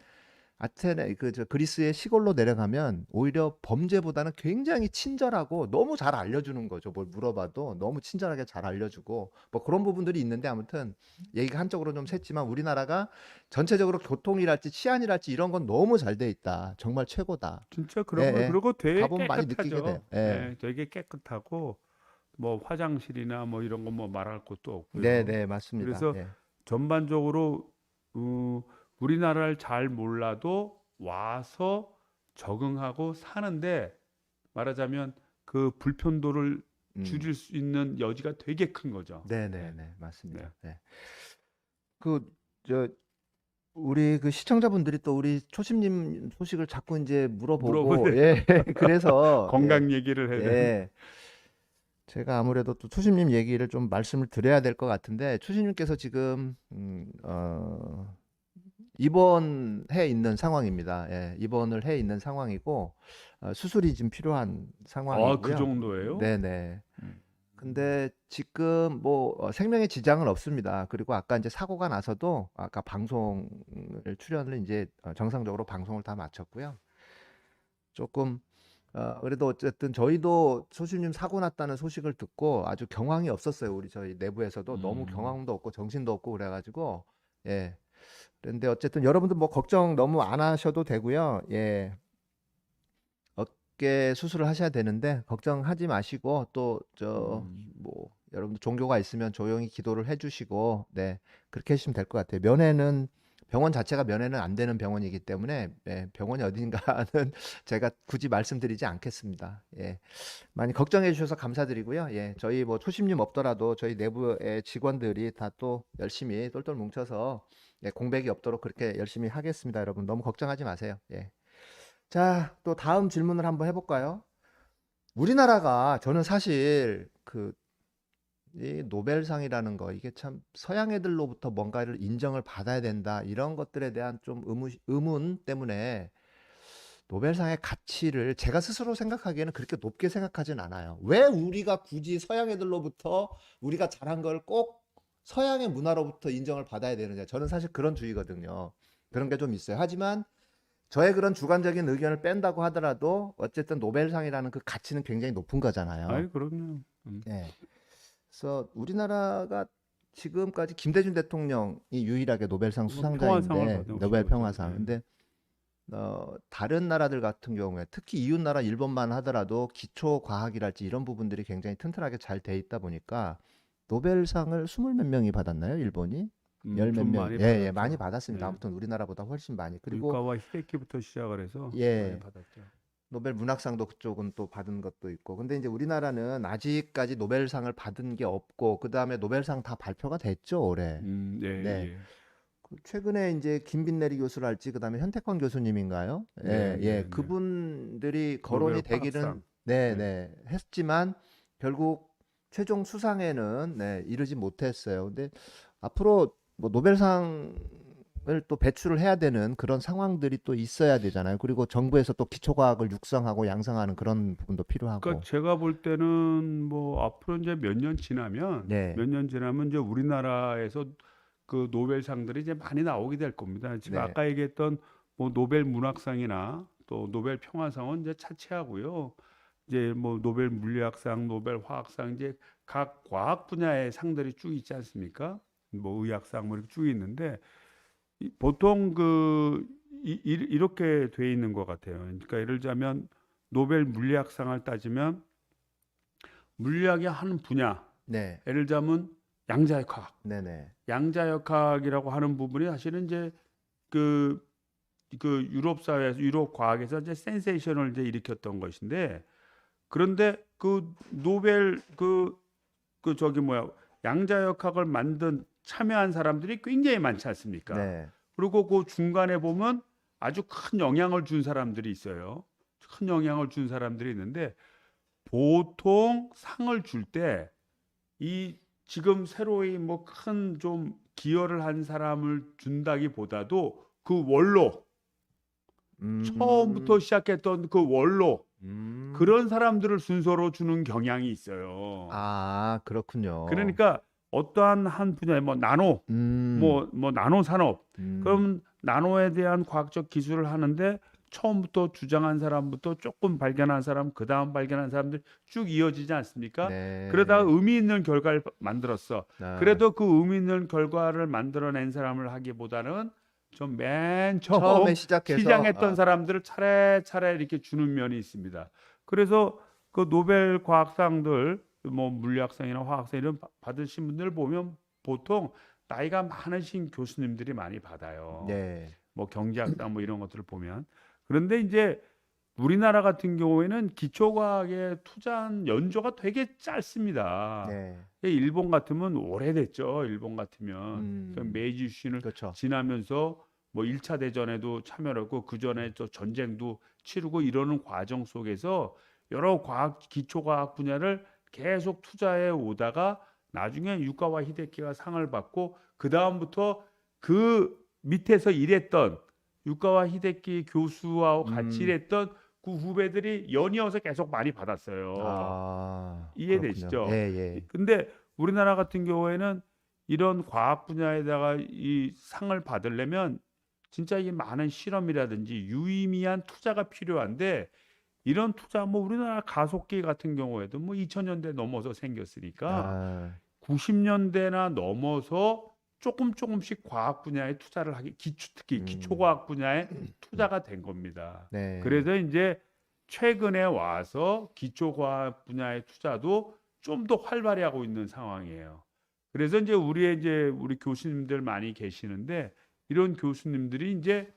아테네 저 그리스의 시골로 내려가면 오히려 범죄보다는 굉장히 친절하고 너무 잘 알려주는 거죠. 뭘 물어봐도 너무 친절하게 잘 알려주고 뭐 그런 부분들이 있는데 아무튼 얘기가 한쪽으로 좀 샜지만 우리나라가 전체적으로 교통이랄지 치안이랄지 이런 건 너무 잘 돼 있다. 정말 최고다. 진짜 예, 그런 거 예. 그리고 되게 가보면 많이 느끼게 돼요. 깨끗하죠. 예. 네, 되게 깨끗하고 뭐 화장실이나 뭐 이런 거 뭐 말할 것도 네, 없고요. 네, 맞습니다. 그래서 예. 전반적으로 우리나라를 잘 몰라도 와서 적응하고 사는데 말하자면 그 불편도를 음. 줄일 수 있는 여지가 되게 큰 거죠. 네, 네, 네. 네, 맞습니다. 네. 네. 저 우리 그 시청자분들이 또 우리 초심님 소식을 자꾸 이제 물어보고 물어보세요. 예, 그래서 건강 얘기를 해야 되는. 예, 제가 아무래도 또 초심님 얘기를 좀 말씀을 드려야 될 것 같은데 초심님께서 지금 입원해 있는 상황입니다. 예, 입원을 해 있는 상황이고 수술이 좀 필요한 그 상황이고요. 정도예요? 네네. 음. 근데 지금 뭐 생명에 지장은 없습니다. 그리고 아까 이제 사고가 나서도 아까 방송을 출연을 이제 정상적으로 방송을 다 마쳤고요. 조금 그래도 어쨌든 저희도 소심님 사고 났다는 소식을 듣고 아주 경황이 없었어요. 우리 저희 내부에서도 너무 경황도 없고 정신도 없고 그래가지고 예. 그런데 어쨌든 여러분들 뭐 걱정 너무 안 하셔도 되고요. 예. 어깨 수술을 하셔야 되는데 걱정하지 마시고 또 뭐 여러분들 종교가 있으면 조용히 기도를 해주시고 네 그렇게 하시면 될 것 같아요. 면회는 병원 자체가 면회는 안 되는 병원이기 때문에 병원이 어딘가는 제가 굳이 말씀드리지 않겠습니다. 예. 많이 걱정해 주셔서 감사드리고요. 예. 저희 뭐 초심님 없더라도 저희 내부의 직원들이 다 또 열심히 똘똘 뭉쳐서 예, 공백이 없도록 그렇게 열심히 하겠습니다. 여러분 너무 걱정하지 마세요. 예. 자, 또 다음 질문을 한번 해볼까요? 우리나라가 저는 사실 이 노벨상이라는 거 이게 참 서양 애들로부터 뭔가를 인정을 받아야 된다 이런 것들에 대한 좀 의문 때문에 노벨상의 가치를 제가 스스로 생각하기에는 그렇게 높게 생각하진 않아요. 왜 우리가 굳이 서양 애들로부터 우리가 잘한 걸 꼭 서양의 문화로부터 인정을 받아야 되느냐. 저는 사실 그런 주의거든요. 그런 게 좀 있어요. 하지만 저의 그런 주관적인 의견을 뺀다고 하더라도 어쨌든 노벨상이라는 그 가치는 굉장히 높은 거잖아요. 아이 그럼요. 네. 그래서 우리나라가 지금까지 김대중 대통령이 유일하게 노벨상 평화상을 수상자인데 받은 노벨 거죠. 평화상. 네. 근데 다른 나라들 같은 경우에 특히 이웃 나라 일본만 하더라도 기초 과학이랄지 이런 부분들이 굉장히 튼튼하게 잘 돼 있다 보니까 노벨상을 20몇 명이 받았나요? 일본이? 열 몇 좀 명. 많이 예, 예, 받았죠. 많이 받았습니다. 네. 아무튼 우리나라보다 훨씬 많이. 그리고 물가와 히데키부터 시작을 해서 예. 많이 받았죠. 노벨 문학상도 그쪽은 또 받은 것도 있고. 근데 이제 우리나라는 아직까지 노벨상을 받은 게 없고 그다음에 노벨상 다 발표가 됐죠, 올해. 네, 네. 예. 최근에 이제 김빈내리 교수랄지 그다음에 현택광 교수님인가요? 예, 네, 예. 네. 그분들이 거론이 노벨 되기는 화학상. 네, 네. 네. 했지만 결국 최종 수상에는 네, 이르지 못했어요. 근데 앞으로 뭐 노벨상을 또 배출을 해야 되는 그런 상황들이 또 있어야 되잖아요. 그리고 정부에서 또 기초과학을 육성하고 양성하는 그런 부분도 필요하고. 그러니까 제가 볼 때는 뭐 앞으로 이제 네, 몇 년 지나면 이제 우리나라에서 그 노벨상들이 이제 많이 나오게 될 겁니다. 지금 네, 아까 얘기했던 뭐 노벨 문학상이나 또 노벨 평화상은 이제 차치하고요. 이제 뭐 노벨 물리학상, 노벨 화학상 이제 각 과학 분야의 상들이 쭉 있지 않습니까? 뭐 의학상 뭐 이렇게 쭉 있는데 보통 이렇게 돼 있는 것 같아요. 그러니까 예를 들자면 노벨 물리학상을 따지면 물리학의 한 분야, 네, 예를 들자면 양자역학, 네, 네, 양자역학이라고 하는 부분이 사실은 이제 그, 그 유럽 사회에서 유럽 과학에서 이제 센세이션을 이제 일으켰던 것인데 그런데 그 노벨 그 저기 뭐야 양자역학을 만든 참여한 사람들이 굉장히 많지 않습니까? 네. 그리고 그 중간에 보면 아주 큰 영향을 준 사람들이 있어요. 큰 영향을 준 사람들이 있는데 보통 상을 줄 때 이 지금 새로이 뭐 큰 좀 기여를 한 사람을 준다기보다도 그 원로 처음부터 음, 시작했던 그 원로 음. 그런 사람들을 순서로 주는 경향이 있어요. 아, 그렇군요. 그러니까 어떠한 한 분야에 뭐 나노 음, 뭐 나노 산업 음, 그럼 나노에 대한 과학적 기술을 하는데 처음부터 주장한 사람부터 조금 발견한 사람 그다음 발견한 사람들 쭉 이어지지 않습니까? 그러다가 네. 의미 있는 결과를 만들었어. 아, 그래도 그 의미 있는 결과를 만들어낸 사람을 하기보다는 좀 맨 처음에 처음 시작해서, 시장했던 사람들을 차례차례 이렇게 주는 면이 있습니다. 그래서 그 노벨 과학상들 뭐 물리학상이나 화학상 이런 받으신 분들 보면 보통 나이가 많으신 교수님들이 많이 받아요. 네, 뭐 경제학상 뭐 이런 것들을 보면 그런데 이제 우리나라 같은 경우에는 기초과학에 투자한 연조가 되게 짧습니다. 네, 일본 같으면 오래됐죠. 일본 같으면 음, 메이지 유신을 그렇죠. 지나면서 뭐 1차 대전에도 참여를 했고 그 전에 저 전쟁도 치르고 이러는 과정 속에서 여러 과학 기초과학 분야를 계속 투자해 오다가 나중에 유카와 히데키가 상을 받고 그 다음부터 그 밑에서 일했던 유카와 히데키 교수와 같이 음, 일했던 그 후배들이 연이어서 계속 많이 받았어요. 아, 그렇군요. 예, 이해되시죠? 예. 근데 우리나라 같은 경우에는 이런 과학 분야에다가 이 상을 받으려면 진짜 이 많은 실험이라든지 유의미한 투자가 필요한데 이런 투자 뭐 우리나라 가속기 같은 경우에도 뭐 2000년대 넘어서 생겼으니까 아, 90년대나 넘어서 조금씩 과학 분야에 투자를 하기 특히 음, 기초과학 분야에 투자가 된 겁니다. 네, 그래서 이제 최근에 와서 기초과학 분야의 투자도 좀 더 활발해하고 있는 상황이에요. 그래서 이제 우리 교수님들 많이 계시는데 이런 교수님들이 이제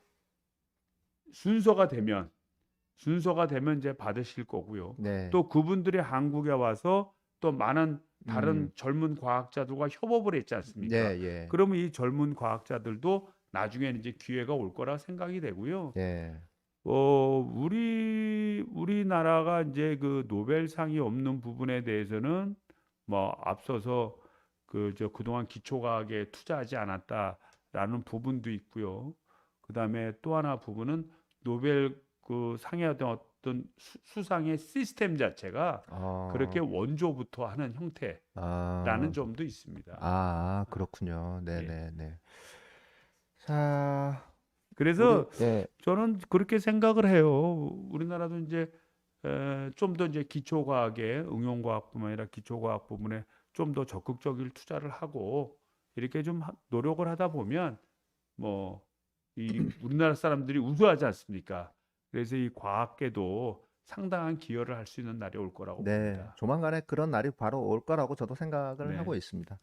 순서가 되면 이제 받으실 거고요. 네, 또 그분들이 한국에 와서 또 많은 다른 음, 젊은 과학자들과 협업을 했지 네, 않습니까? 예, 그러면 이 젊은 과학자들도 나중에는 이제 기회가 올 거라 생각이 되고요. 예, 우리나라가 이제 그 노벨상이 없는 부분에 대해서는 뭐 앞서서 그동안 기초과학에 투자하지 않았다라는 부분도 있고요. 그다음에 또 하나 부분은 노벨 그 상의 어떤 수상의 시스템 자체가 그렇게 어, 원조부터 하는 형태라는 아, 점도 있습니다. 그렇군요. 네, 예. 네, 네. 자, 우리, 그래서 네, 저는 그렇게 생각을 해요. 우리나라도 이제 좀 더 이제 기초과학에 응용과학뿐만 아니라 기초과학 부분에 좀 더 적극적인 투자를 하고 이렇게 좀 노력을 하다 보면 뭐 이 우리나라 사람들이 우수하지 않습니까? 그래서 이 과학계도 상당한 기여를 할 수 있는 날이 올 거라고 네, 봅니다. 조만간에 그런 날이 바로 올 거라고 저도 생각을 하고 네. 있습니다.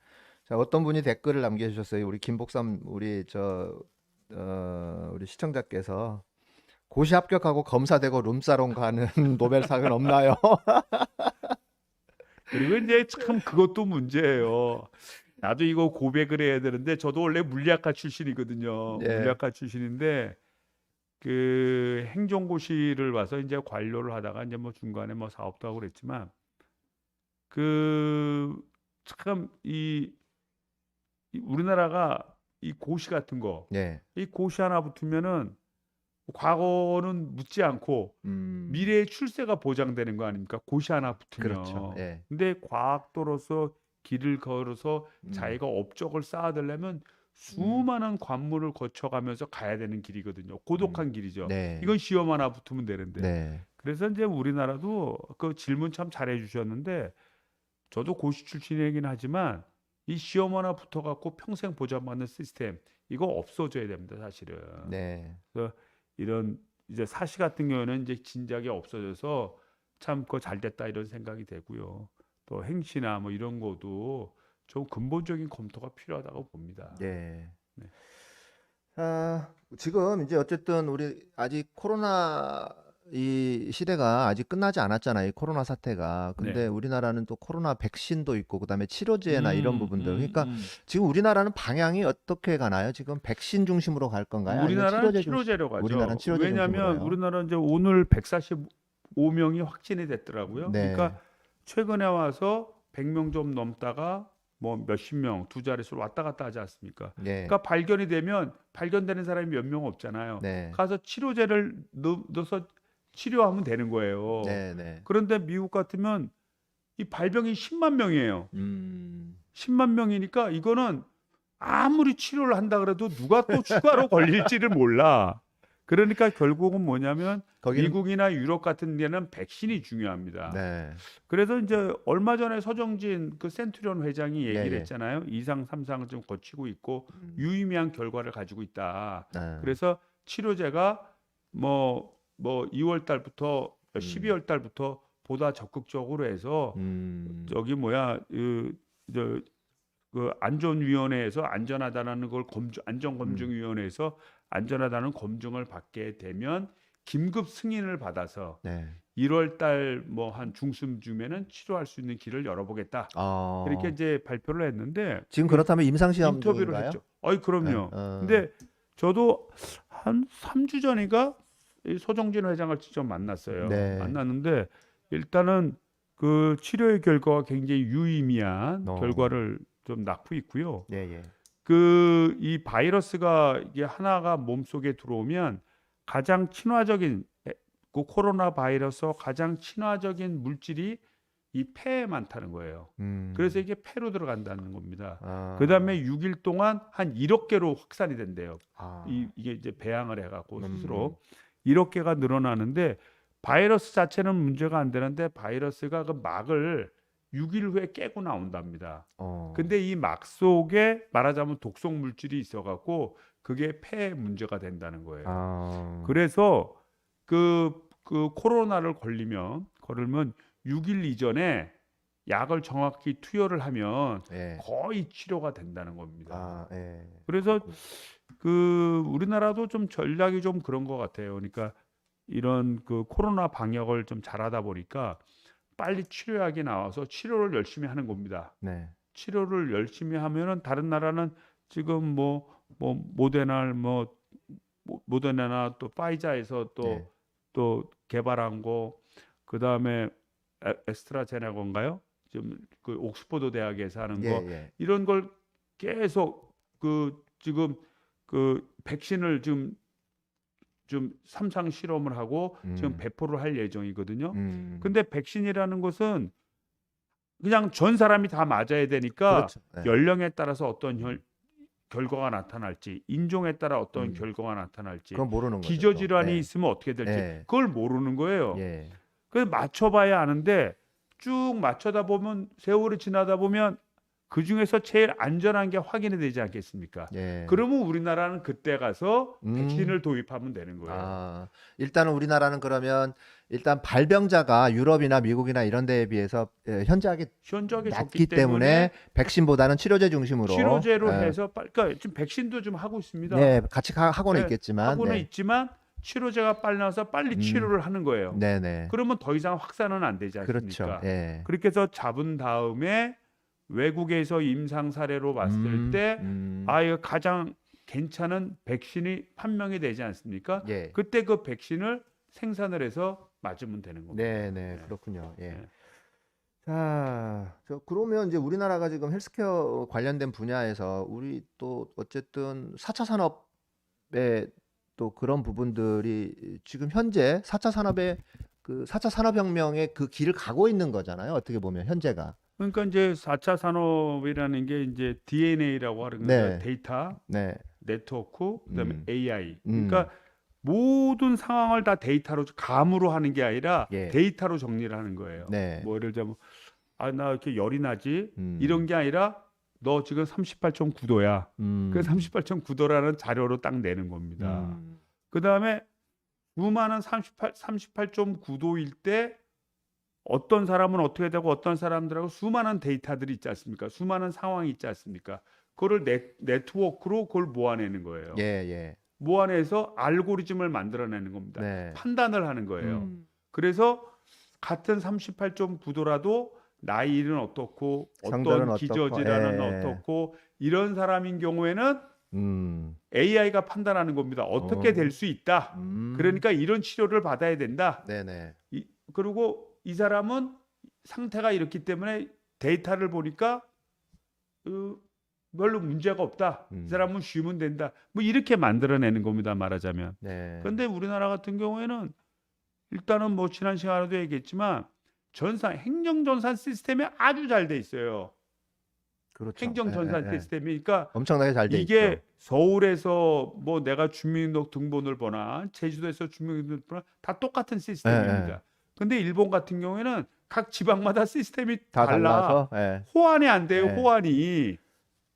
자, 어떤 분이 댓글을 남겨주셨어요. 우리 김복삼, 우리 시청자께서 고시 합격하고 검사되고 룸사롱 가는 노벨상은 없나요? 그리고 이제 참 그것도 문제예요. 나도 이거 고백을 해야 되는데 저도 원래 물리학과 출신이거든요. 네, 물리학과 출신인데 그 행정고시를 와서 이제 관료를 하다가 이제 뭐 중간에 뭐 사업도 하고 그랬지만 그 참 이 우리나라가 이 고시 같은 거, 예. 이 고시 하나 붙으면은 과거는 묻지 않고 미래의 출세가 보장되는 거 아닙니까? 고시 하나 그렇죠. 붙으면. 예. 근데 과학도로서 길을 걸어서 음. 자기가 업적을 쌓아들려면 수많은 관문을 거쳐가면서 가야 되는 길이거든요. 고독한 길이죠. 네. 이건 시험 하나 붙으면 되는데. 네. 그래서 이제 우리나라도 그 질문 참 잘해 주셨는데 저도 고시 출신이긴 하지만 이 시험 하나 붙어갖고 평생 보장받는 시스템 이거 없어져야 됩니다, 사실은. 네. 그래서 이런 이제 사시 같은 경우는 이제 진작에 없어져서 참 그거 잘 됐다 이런 생각이 되고요. 또 행시나 뭐 이런 것도 좀 근본적인 검토가 필요하다고 봅니다. 네. 네. 지금 이제 어쨌든 우리 아직 코로나 이 시대가 아직 끝나지 않았잖아요. 이 코로나 사태가. 근데 네. 우리나라는 또 코로나 백신도 있고 그다음에 치료제나 이런 부분들. 그러니까 음. 지금 우리나라는 방향이 어떻게 가나요? 지금 백신 중심으로 갈 건가요? 아니면 우리나라는 치료제 중심? 치료제로 가죠. 우리나라는 치료제 왜냐하면 중심으로요. 우리나라 이제 오늘 145명이 확진이 됐더라고요. 네. 그러니까 최근에 와서 100명 좀 넘다가 뭐 몇십 명, 두 자릿수로 왔다 갔다 하지 않습니까? 네. 그러니까 발견이 되면 발견되는 사람이 몇 명 없잖아요. 네. 가서 치료제를 넣어서 치료하면 되는 거예요. 네, 네. 그런데 미국 같으면 이 발병이 10만 명이에요. 10만 명이니까 이거는 아무리 치료를 한다 그래도 누가 또 추가로 걸릴지를 몰라. 그러니까 결국은 뭐냐면 거기는 미국이나 유럽 같은 데는 백신이 중요합니다. 네. 그래서 이제 얼마 전에 서정진 그 센투리온 회장이 얘기를 예. 했잖아요. 2상, 3상을 좀 거치고 있고 음. 유의미한 결과를 가지고 있다. 네. 그래서 치료제가 뭐 2월 달부터 12월 달부터 보다 적극적으로 해서 저기 뭐야 그 안전위원회에서 안전하다는 걸 안전검증위원회에서 안전하다는 검증을 받게 되면 긴급 승인을 받아서 네. 1월 달 뭐 한 중순쯤에는 치료할 수 있는 길을 열어보겠다. 이렇게 이제 발표를 했는데 지금 그렇다면 임상 시험 인터뷰를 중인가요? 했죠. 어이 그럼요. 네. 근데 저도 한 3주 전인가 이 소정진 회장을 직접 만났어요. 네. 만났는데 일단은 그 치료의 결과가 굉장히 유의미한 결과를 좀 낳고 있고요. 예, 예. 그 이 바이러스가 이게 하나가 몸속에 들어오면 가장 친화적인 그 코로나 바이러스와 가장 친화적인 물질이 이 폐에 많다는 거예요. 그래서 이게 폐로 들어간다는 겁니다. 그다음에 6일 동안 한 1억 개로 확산이 된대요. 이게 이제 배양을 해갖고 스스로 1억 개가 늘어나는데 바이러스 자체는 문제가 안 되는데 바이러스가 그 막을 6일 후에 깨고 나온답니다. 근데 이 막 속에 말하자면 독성 물질이 있어갖고 그게 폐에 문제가 된다는 거예요. 그래서 그 코로나를 걸리면 6일 이전에 약을 정확히 투여를 하면 예. 거의 치료가 된다는 겁니다. 예. 그래서 그 우리나라도 좀 전략이 좀 그런 것 같아요. 그러니까 이런 그 코로나 방역을 좀 잘하다 보니까 빨리 치료약이 나와서 치료를 열심히 하는 겁니다. 네. 치료를 열심히 하면은 다른 나라는 지금 뭐 모데나나 또 파이자에서 네. 또 개발한 거 그다음에 에스트라제네카인가요? 지금 그 옥스퍼드 대학에서 하는 거 예. 이런 걸 계속 그 지금 그 백신을 좀 3상 실험을 하고 지금 배포를 할 예정이거든요. 근데 백신이라는 것은 그냥 전 사람이 다 맞아야 되니까 그렇죠. 네. 연령에 따라서 어떤 결과가 나타날지 인종에 따라 어떤 결과가 나타날지 그건 모르는 거죠. 기저질환이 또. 있으면 어떻게 될지 예. 그걸 모르는 거예요. 예. 그래서 맞춰봐야 아는데 쭉 맞춰다 보면 세월이 지나다 보면 그 중에서 제일 안전한 게 확인이 되지 않겠습니까? 예. 그러면 우리나라는 그때 가서 백신을 도입하면 되는 거예요. 일단은 우리나라는 그러면 일단 발병자가 유럽이나 미국이나 이런 데에 비해서 현저하게 현저하게 낮기 적기 때문에 백신보다는 치료제 중심으로 치료제로 해서 그러니까 지금 백신도 좀 하고 있습니다. 네, 같이 하고는 네, 있겠지만 하고는 네. 있지만 치료제가 빨리 나와서 빨리 치료를 하는 거예요. 네네. 그러면 더 이상 확산은 안 되지 않습니까? 그렇죠. 예. 그렇게 해서 잡은 다음에 외국에서 임상 사례로 봤을 때 이거 가장 괜찮은 백신이 판명이 되지 않습니까? 예. 그때 그 백신을 생산을 해서 맞으면 되는 겁니다. 네네. 그렇군요. 예. 네. 그러면 이제 우리나라가 지금 헬스케어 관련된 분야에서 우리 또 어쨌든 4차 산업의 또 그런 부분들이 지금 현재 4차 산업의 그 4차 산업혁명의 그 길을 가고 있는 거잖아요. 어떻게 보면 현재가. 그러니까 이제 4차 산업이라는 게 이제 DNA라고 하는 건데 네, 데이터, 네, 네트워크, 그다음에 음, AI. 음, 그러니까 모든 상황을 다 데이터로 감으로 하는 게 아니라 예, 데이터로 정리를 하는 거예요. 네, 뭐 예를 들자면 나 이렇게 열이 나지 이런 음, 게 아니라 너 지금 38.9도야. 그 음, 38.9도라는 자료로 딱 내는 겁니다. 음, 그다음에 수많은 38.9도일 때 어떤 사람은 어떻게 되고 어떤 사람들하고 수많은 데이터들이 있지 않습니까? 수많은 상황이 있지 않습니까? 그거를 네트워크로 그걸 모아내는 거예요. 예, 예, 모아내서 알고리즘을 만들어내는 겁니다. 네, 판단을 하는 거예요. 그래서 그래서 같은 38.9도라도 나이는 어떻고 성별은 어떤 어떻고, 기저질환은 예, 어떻고 이런 사람인 경우에는 음, AI가 판단하는 겁니다. 어떻게 될 어, 수 있다. 그러니까 이런 치료를 받아야 된다. 네네, 그리고 이 사람은 상태가 이렇기 때문에 데이터를 보니까 어, 별로 문제가 없다. 이 음, 사람은 쉬면 된다. 뭐 이렇게 만들어내는 겁니다. 말하자면. 네, 그런데 우리나라 같은 경우에는 일단은 뭐 지난 시간에도 얘기했지만 행정전산 시스템이 아주 잘 돼 있어요. 그렇죠, 예, 행정전산 예, 예. 시스템이. 그러니까 엄청나게 잘 돼 있죠. 이게 서울에서 뭐 내가 주민등록 등본을 보나 제주도에서 주민등록 보나 다 똑같은 예, 예. 시스템입니다. 근데 일본 같은 경우에는 각 지방마다 시스템이 다 달라. 달라서, 예, 호환이 안 돼요. 예. 호환이.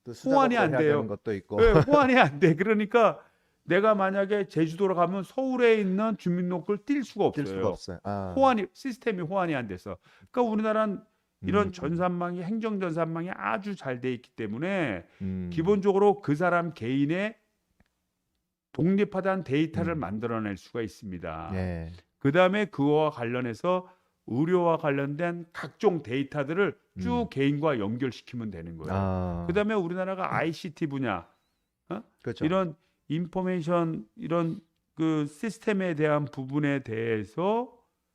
또 호환이 수작업을 안 해야 되는 돼요. 것도 있고, 예, 호환이 안 돼. 그러니까 내가 만약에 제주도로 가면 서울에 있는 주민등록을 띌 수가 뛸 수가 없어요. 없어요. 아, 시스템이 호환이 안 돼서. 그러니까 우리나라는 이런 음, 행정 전산망이 아주 잘 돼 있기 때문에 음, 기본적으로 그 사람 개인의 독립하다는 데이터를 음, 만들어낼 수가 있습니다. 예, 그다음에 그거와 관련해서 의료와 관련된 각종 데이터들을 음, 쭉 개인과 연결시키면 되는 거예요. 아, 그다음에 우리나라가 ICT 분야, 어? 그렇죠. 이런 인포메이션 이런 그 시스템에 대한 부분에 대해서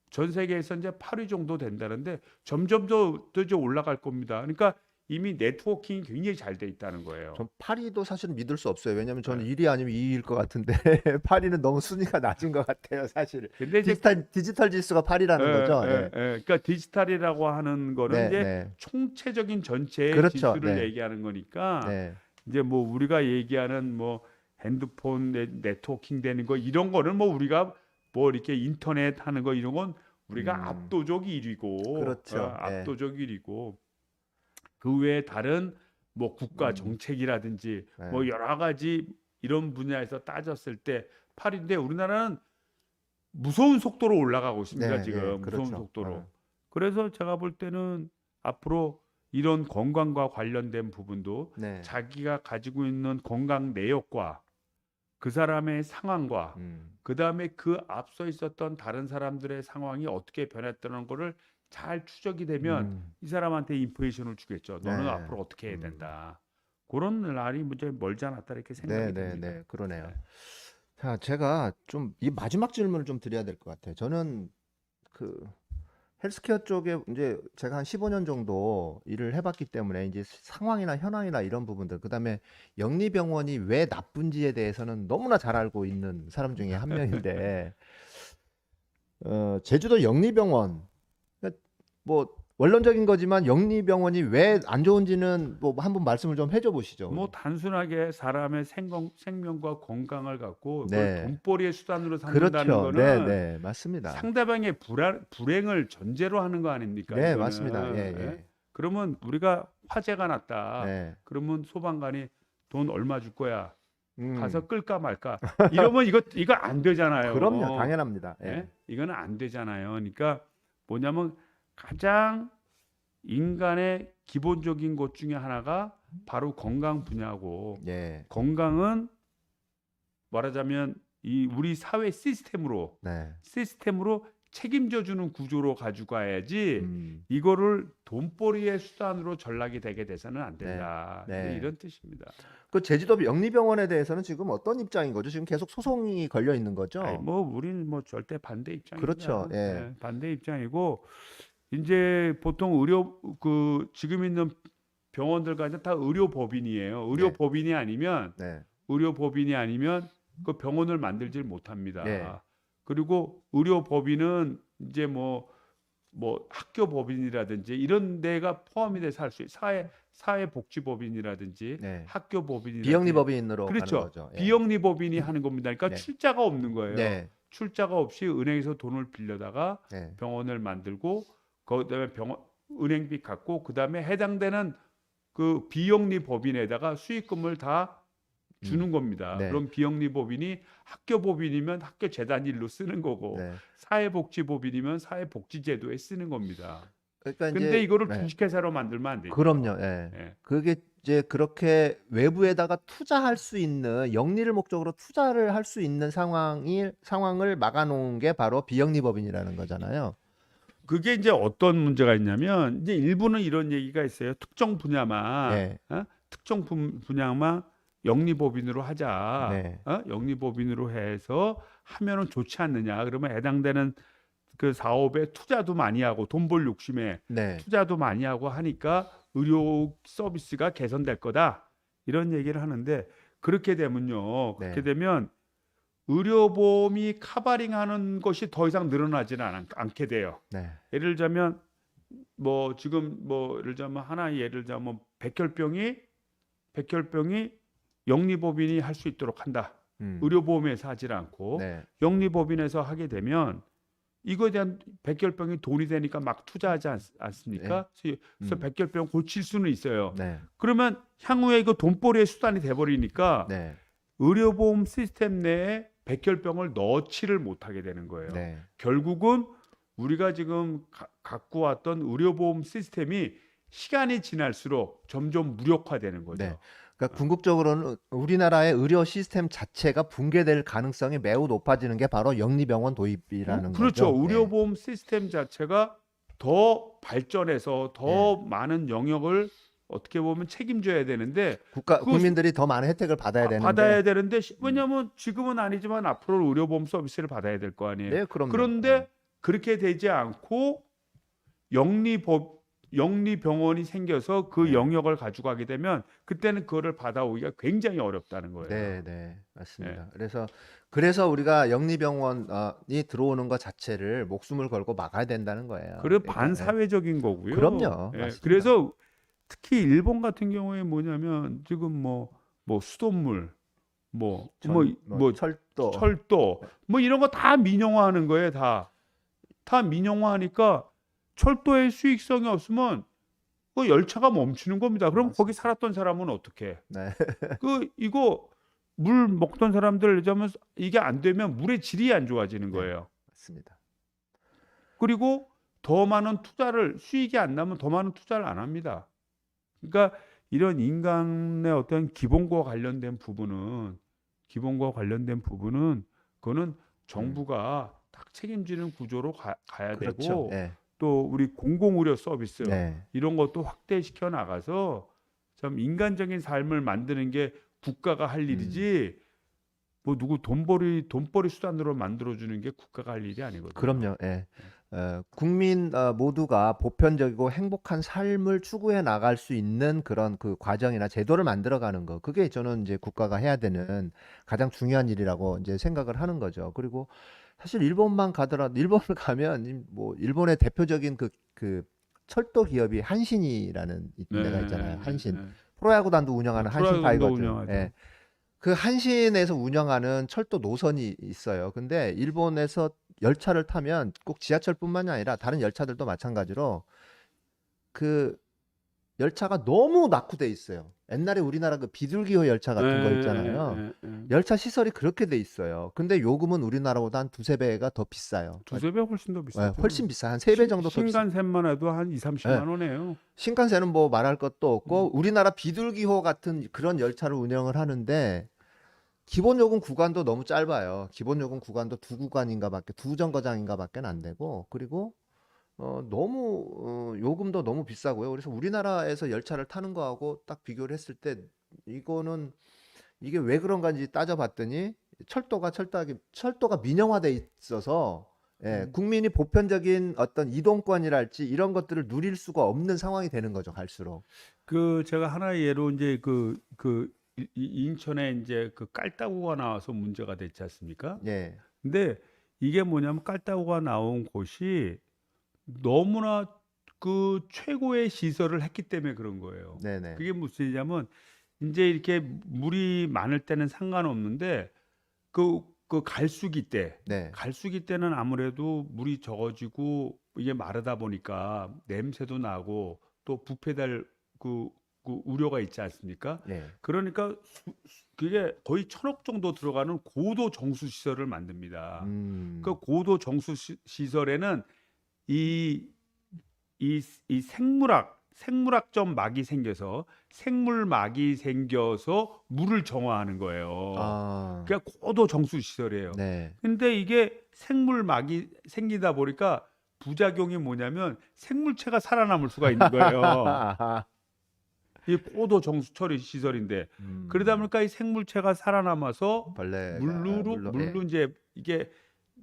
전 세계에서 이제 8위 정도 된다는데 점점 더 이제 올라갈 겁니다. 그러니까 이미 네트워킹이 굉장히 잘 돼 있다는 거예요. 전 8위도 사실은 믿을 수 없어요. 왜냐면 저는 예. 1위 아니면 2위일 것 같은데 8위는 너무 순위가 낮은 것 같아요, 사실. 근데 이제 디지털 지수가 8위라는 거죠. 예. 그러니까 디지털이라고 하는 거는 네, 이제 네. 총체적인 전체의 그렇죠. 지수를 네. 얘기하는 거니까 네. 이제 뭐 우리가 얘기하는 뭐 핸드폰 네트워킹 되는 거 이런 거는 뭐 우리가 뭐 이렇게 인터넷 하는 거 이런 건 우리가 음, 압도적 1위고 그렇죠. 예. 압도적 1위고 그 외에 다른 뭐 국가 음, 정책이라든지 네. 뭐 여러 가지 이런 분야에서 따졌을 때 8위인데 우리나라는 무서운 속도로 올라가고 있습니다. 네, 예, 지금 무서운 그렇죠. 속도로. 그래서 제가 볼 때는 앞으로 이런 건강과 관련된 부분도 네. 자기가 가지고 있는 건강 내역과 그 사람의 상황과 음, 그다음에 그 앞서 있었던 다른 사람들의 상황이 어떻게 변했다는 거를 잘 추적이 되면 이 사람한테 인포메이션을 주겠죠. 너는 네. 앞으로 어떻게 해야 음, 된다. 그런 날이 문제 멀지 않았다 이렇게 네, 생각이 네, 됩니다. 네. 그러네요. 네. 자, 제가 좀 이 마지막 질문을 좀 드려야 될 것 같아요. 저는 그 헬스케어 쪽에 이제 제가 한 15년 정도 일을 해봤기 때문에 이제 상황이나 현황이나 이런 부분들, 그다음에 영리병원이 왜 나쁜지에 대해서는 너무나 잘 알고 있는 사람 중에 한 명인데, 제주도 영리병원, 그러니까 뭐 원론적인 거지만 영리병원이 왜 안 좋은지는 뭐 한번 말씀을 좀 해줘 보시죠, 뭐 우리. 단순하게 사람의 생명과 건강을 갖고 그걸 네, 돈벌이의 수단으로 삼는다는 그렇죠. 네, 거는 네, 맞습니다. 상대방의 불행을 전제로 하는 거 아닙니까? 네, 맞습니다. 예, 이거는. 예? 예. 그러면 우리가 화재가 났다. 네. 그러면 소방관이 돈 얼마 줄 거야? 가서 음, 끌까 말까? 이러면 이거 안 되잖아요. 그럼요, 당연합니다. 예. 예? 이거는 안 되잖아요. 그러니까 뭐냐면 가장 인간의 기본적인 것 중에 하나가 바로 건강 분야고 예. 건강은 말하자면 이 우리 사회 네. 시스템으로 책임져 주는 구조로 가지고 가야지 음, 이거를 돈벌이의 수단으로 전락이 되게 돼서는 안 네. 된다. 네. 이런 뜻입니다. 그 제주도 영리병원에 대해서는 지금 어떤 입장인 거죠? 지금 계속 소송이 걸려 있는 아니 거죠? 뭐 우리는 뭐 절대 반대 입장입니다. 그렇죠. 예. 반대 입장이고 이제 보통 의료 지금 있는 병원들까지 다 의료법인이에요. 네. 의료법인이 아니면 네. 의료법인이 아니면 그 병원을 만들질 못합니다. 네. 그리고 의료법인은 이제 뭐 학교법인이라든지 이런 데가 포함이 돼서 할 수 있어요. 사회복지법인이라든지 네. 학교법인이라든지 비영리법인으로 가는 그렇죠. 거죠. 예. 비영리법인이 하는 겁니다. 그러니까 네. 출자가 없는 거예요. 네. 출자가 없이 은행에서 돈을 빌려다가 네. 병원을 만들고 그다음에 은행비 갖고 그다음에 해당되는 그 비영리 법인에다가 수익금을 다 주는 겁니다. 네. 그럼 비영리 법인이 학교 법인이면 학교 재단 일로 쓰는 거고 네. 사회복지 법인이면 사회복지 제도에 쓰는 겁니다. 그러니까 근데 이제 이거를 네. 주식회사로 만들면 안 되죠. 그럼요. 예. 예. 그게 이제 그렇게 외부에다가 투자할 수 있는 영리를 목적으로 투자를 할 수 있는 상황을 막아놓은 게 바로 비영리법인이라는 거잖아요. 그게 이제 어떤 문제가 있냐면 이제 일부는 이런 얘기가 있어요. 특정 분야만 네. 특정 분야만 영리법인으로 하자. 네. 영리법인으로 해서 하면은 좋지 않느냐. 그러면 해당되는 그 사업에 투자도 많이 하고 돈 벌 욕심에 네. 투자도 많이 하고 하니까 의료 서비스가 개선될 거다. 이런 얘기를 하는데 그렇게 되면요. 네. 그렇게 되면 의료보험이 카바링하는 것이 더 이상 늘어나지는 않게 돼요. 네. 예를 들자면 뭐 지금 뭐 예를 들자면 하나 예를 들자면 백혈병이 영리법인이 할 수 있도록 한다. 의료보험에서 하질 않고 네. 영리법인에서 하게 되면 이거에 대한 백혈병이 돈이 되니까 막 투자하지 않습니까? 그래서 백혈병 고칠 수는 있어요. 네. 그러면 향후에 이거 돈벌이의 수단이 돼버리니까 네. 의료보험 시스템 내에 백혈병을 넣지를 못하게 되는 거예요. 네. 결국은 우리가 지금 갖고 왔던 의료보험 시스템이 시간이 지날수록 점점 무력화되는 거죠. 네. 그러니까 궁극적으로는 우리나라의 의료 시스템 자체가 붕괴될 가능성이 매우 높아지는 게 바로 영리병원 도입이라는 그렇죠. 거죠. 의료보험 시스템 자체가 더 발전해서 더 많은 영역을 어떻게 보면 책임져야 되는데 국민들이 더 많은 혜택을 받아야 되는데 왜냐하면 지금은 아니지만 앞으로 의료보험 서비스를 받아야 될 거 아니에요. 네, 그럼요. 그런데 그렇게 되지 않고 영리병원이 생겨서 그 네. 영역을 가져가게 되면 그때는 그거를 받아오기가 굉장히 어렵다는 거예요. 네, 네, 맞습니다. 그래서 우리가 영리병원이 들어오는 것 자체를 목숨을 걸고 막아야 된다는 거예요. 그리고 그러니까, 반사회적인 거고요. 그럼요. 예, 맞습니다. 그래서 특히 일본 같은 경우에 뭐냐면 지금 뭐 수돗물, 철도, 뭐 이런 거 다 민영화하는 거예요. 다 민영화하니까 철도의 수익성이 없으면 그 열차가 멈추는 겁니다. 그럼 거기 살았던 사람은 어떻게? 네. 이거 물 먹던 사람들 자면 이게 안 되면 물의 질이 안 좋아지는 거예요. 맞습니다. 그리고 더 많은 수익이 안 나면 더 많은 투자를 안 합니다. 그러니까 이런 인간의 어떤 기본과 관련된 부분은 그거는 정부가 딱 책임지는 구조로 가야 그렇죠. 되고 네. 또 우리 공공의료 서비스 네. 이런 것도 확대시켜 나가서 참 인간적인 삶을 만드는 게 국가가 할 일이지 뭐 누구 돈벌이 수단으로 만들어주는 게 국가가 할 일이 아니거든요. 그럼요. 예. 국민 모두가 보편적이고 행복한 삶을 추구해 나갈 수 있는 그런 그 과정이나 제도를 만들어가는 거. 그게 저는 이제 국가가 해야 되는 가장 중요한 일이라고 이제 생각을 하는 거죠. 그리고 사실 일본만 가더라도 일본을 가면 뭐 일본의 대표적인 그 철도 기업이 한신이라는 데가 있잖아요. 한신. 프로야구단도 운영하는 한신 타이거즈. 예. 그 한신에서 운영하는 철도 노선이 있어요. 근데 일본에서 열차를 타면 꼭 지하철뿐만이 아니라 다른 열차들도 마찬가지로 그 열차가 너무 낙후돼 있어요. 옛날에 우리나라 그 비둘기호 열차 같은 거 있잖아요. 열차 시설이 그렇게 돼 있어요. 근데 요금은 우리나라보다 한 두세 배가 더 비싸요. 두세 배 훨씬 더 비싸죠. 훨씬 비싸. 한 세 배 정도 더 비싸. 신간센만 해도 한 2, 30만 원이에요. 신칸센은 뭐 말할 것도 없고 우리나라 비둘기호 같은 그런 열차를 운영을 하는데 기본 요금 구간도 너무 짧아요. 기본 요금 구간도 두 정거장인가밖에 안 되고 그리고 너무 요금도 너무 비싸고요. 그래서 우리나라에서 열차를 타는 거하고 딱 비교를 했을 때 이게 왜 그런가인지 따져봤더니 철도가 민영화돼 있어서 예, 국민이 보편적인 어떤 이동권이랄지 이런 것들을 누릴 수가 없는 상황이 되는 거죠, 갈수록. 그 제가 하나의 예로 이제 인천에 이제 그 깔따구가 나와서 문제가 됐지 않습니까? 예, 근데 이게 뭐냐면 깔따구가 나온 곳이 너무나 그 최고의 시설을 했기 때문에 그런 거예요. 네네, 그게 무슨 얘기냐면 이제 이렇게 물이 많을 때는 상관없는데 그 갈수기 때, 네, 갈수기 때는 아무래도 물이 적어지고 이게 마르다 보니까 냄새도 나고 또 부패될 그, 그 우려가 있지 않습니까? 예, 그러니까 그게 거의 1,000억 정도 들어가는 고도 정수 시설을 만듭니다. 그 음, 고도 정수 시설에는 이 이 생물학적 막이 생겨서 생물막이 생겨서 물을 정화하는 거예요. 아, 그러니까 고도 정수 시설이에요. 네, 근데 이게 생물막이 생기다 보니까 부작용이 뭐냐면 생물체가 살아남을 수가 있는 거예요. 이 고도 정수 처리 시설인데 그러다 음, 보니까 이 생물체가 살아남아서 벌레가, 물로 물론, 예, 물로 이제 이게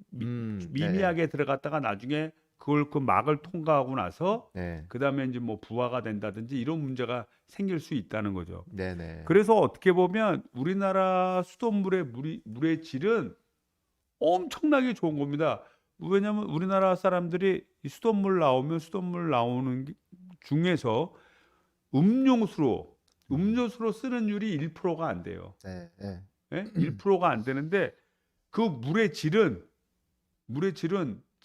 네, 네, 미미하게 들어갔다가 나중에 그걸 그 막을 통과하고 나서 네, 그다음에 이제 뭐 부화가 된다든지 이런 문제가 생길 수 있다는 거죠. 네, 네, 그래서 어떻게 보면 우리나라 수돗물의 물의 질은 엄청나게 좋은 겁니다. 왜냐하면 우리나라 사람들이 이 수돗물 나오는 중에서 음료수로 음, 음료수로 쓰는 율이 1%가 안 돼요. 네, 네, 예? 1%가 안 되는데 그 물의 질은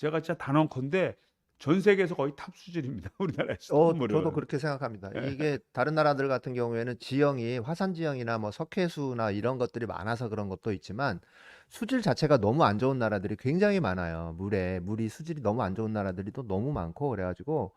제가 진짜 단언컨대 전 세계에서 거의 탑 수준입니다. 우리나라의 저도 수돗물은. 그렇게 생각합니다. 예. 이게 다른 나라들 같은 경우에는 지형이 화산 지형이나 뭐 석회수나 이런 것들이 많아서 그런 것도 있지만 수질 자체가 너무 안 좋은 나라들이 굉장히 많아요. 물이 수질이 너무 안 좋은 나라들이 또 너무 많고 그래가지고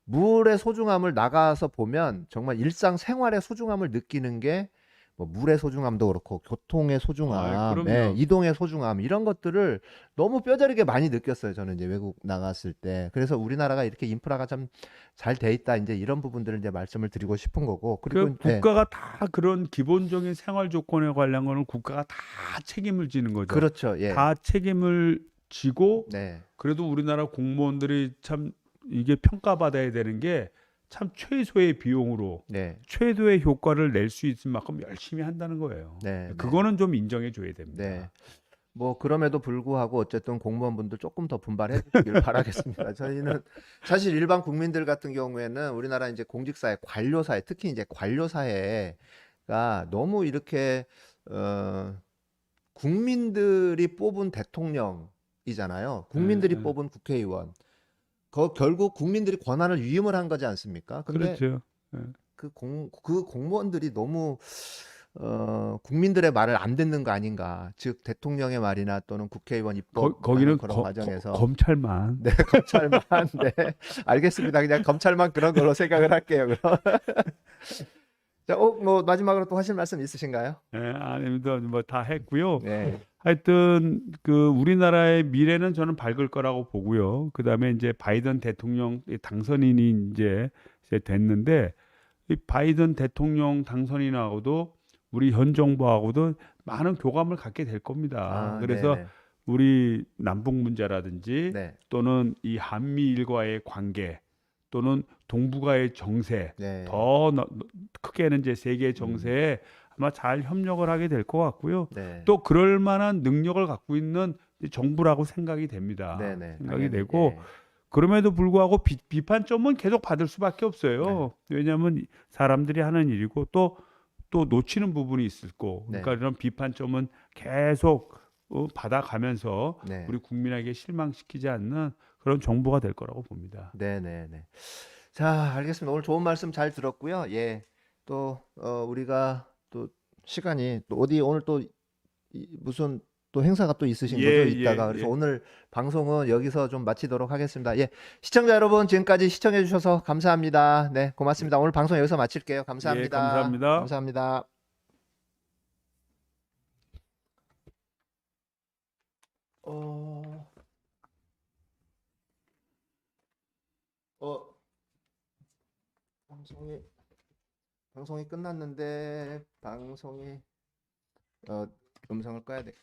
물의 소중함을 나가서 보면 정말 일상생활의 소중함을 느끼는 게 뭐 물의 소중함도 그렇고 교통의 아, 소중함, 예, 그럼요. 이동의 소중함 이런 것들을 너무 뼈저리게 많이 느꼈어요. 저는 이제 외국 나갔을 때. 그래서 우리나라가 이렇게 인프라가 좀 잘 돼 있다. 이제 이런 부분들을 이제 말씀을 드리고 싶은 거고. 그 그리고 예. 국가가 다 그런 기본적인 생활 조건에 관한 거는 국가가 다 책임을 지는 거죠. 그렇죠. 예. 다 책임을 지고 네. 그래도 우리나라 공무원들이 참 이게 평가받아야 되는 게 참 최소의 비용으로 네. 최대의 효과를 낼 수 있을 만큼 열심히 한다는 거예요. 네. 네. 그거는 좀 인정해 줘야 네. 됩니다. 뭐 그럼에도 불구하고 어쨌든 공무원분들 조금 더 분발해 주시길 바라겠습니다. 저희는 사실 일반 국민들 같은 경우에는 우리나라 이제 공직사회, 관료사회, 특히 이제 관료사회가 너무 이렇게 어 국민들이 뽑은 대통령이잖아요. 예, 국민들이 예. 뽑은 국회의원. 결국 국민들이 권한을 위임을 한 거지 않습니까? 근데 그렇죠. 예. 그 공무원들이 너무 국민들의 말을 안 듣는 거 아닌가. 즉 대통령의 말이나 또는 국회의원 입법하는 거기는 그런 과정에서 검찰만. 네, 검찰만 네. 알겠습니다. 그냥 검찰만 그런 걸로 생각을 할게요. 그럼. 자, 뭐 마지막으로 또 하실 말씀 있으신가요? 예, 아닙니다. 뭐 다 했고요. 네. 하여튼 그 우리나라의 미래는 저는 밝을 거라고 보고요. 그다음에 이제 바이든 대통령 당선인이 이제 됐는데 이 바이든 대통령 당선인하고도 우리 현 정부하고도 많은 교감을 갖게 될 겁니다. 아, 네, 그래서 네. 우리 남북 문제라든지 네. 또는 이 한미일과의 관계 또는 동북아의 정세 네. 크게는 이제 세계 음. 정세에 아마 잘 협력을 하게 될 것 같고요. 네. 또 그럴 만한 능력을 갖고 있는 정부라고 생각이 됩니다. 네, 네. 생각이 당연히 되고 예. 그럼에도 불구하고 비판점은 계속 받을 수밖에 네. 없어요. 왜냐하면 사람들이 하는 일이고 또 놓치는 부분이 있을 거. 그러니까 네. 이런 비판점은 계속 받아가면서 네. 우리 국민에게 실망시키지 않는 그런 정부가 될 거라고 봅니다. 네, 네, 네. 자, 알겠습니다. 오늘 좋은 말씀 잘 들었고요. 예. 또 우리가 또 시간이 또 어디 오늘 또 무슨 또 행사가 또 있으신 예, 거죠? 이따가. 예, 그래서 예. 오늘 방송은 여기서 좀 마치도록 하겠습니다. 예. 시청자 여러분, 지금까지 시청해 주셔서 감사합니다. 네, 고맙습니다. 오늘 방송 여기서 마칠게요. 예, 감사합니다. 감사합니다. 감사합니다. 어, 어, 방송이 끝났는데 음성을 꺼야 돼.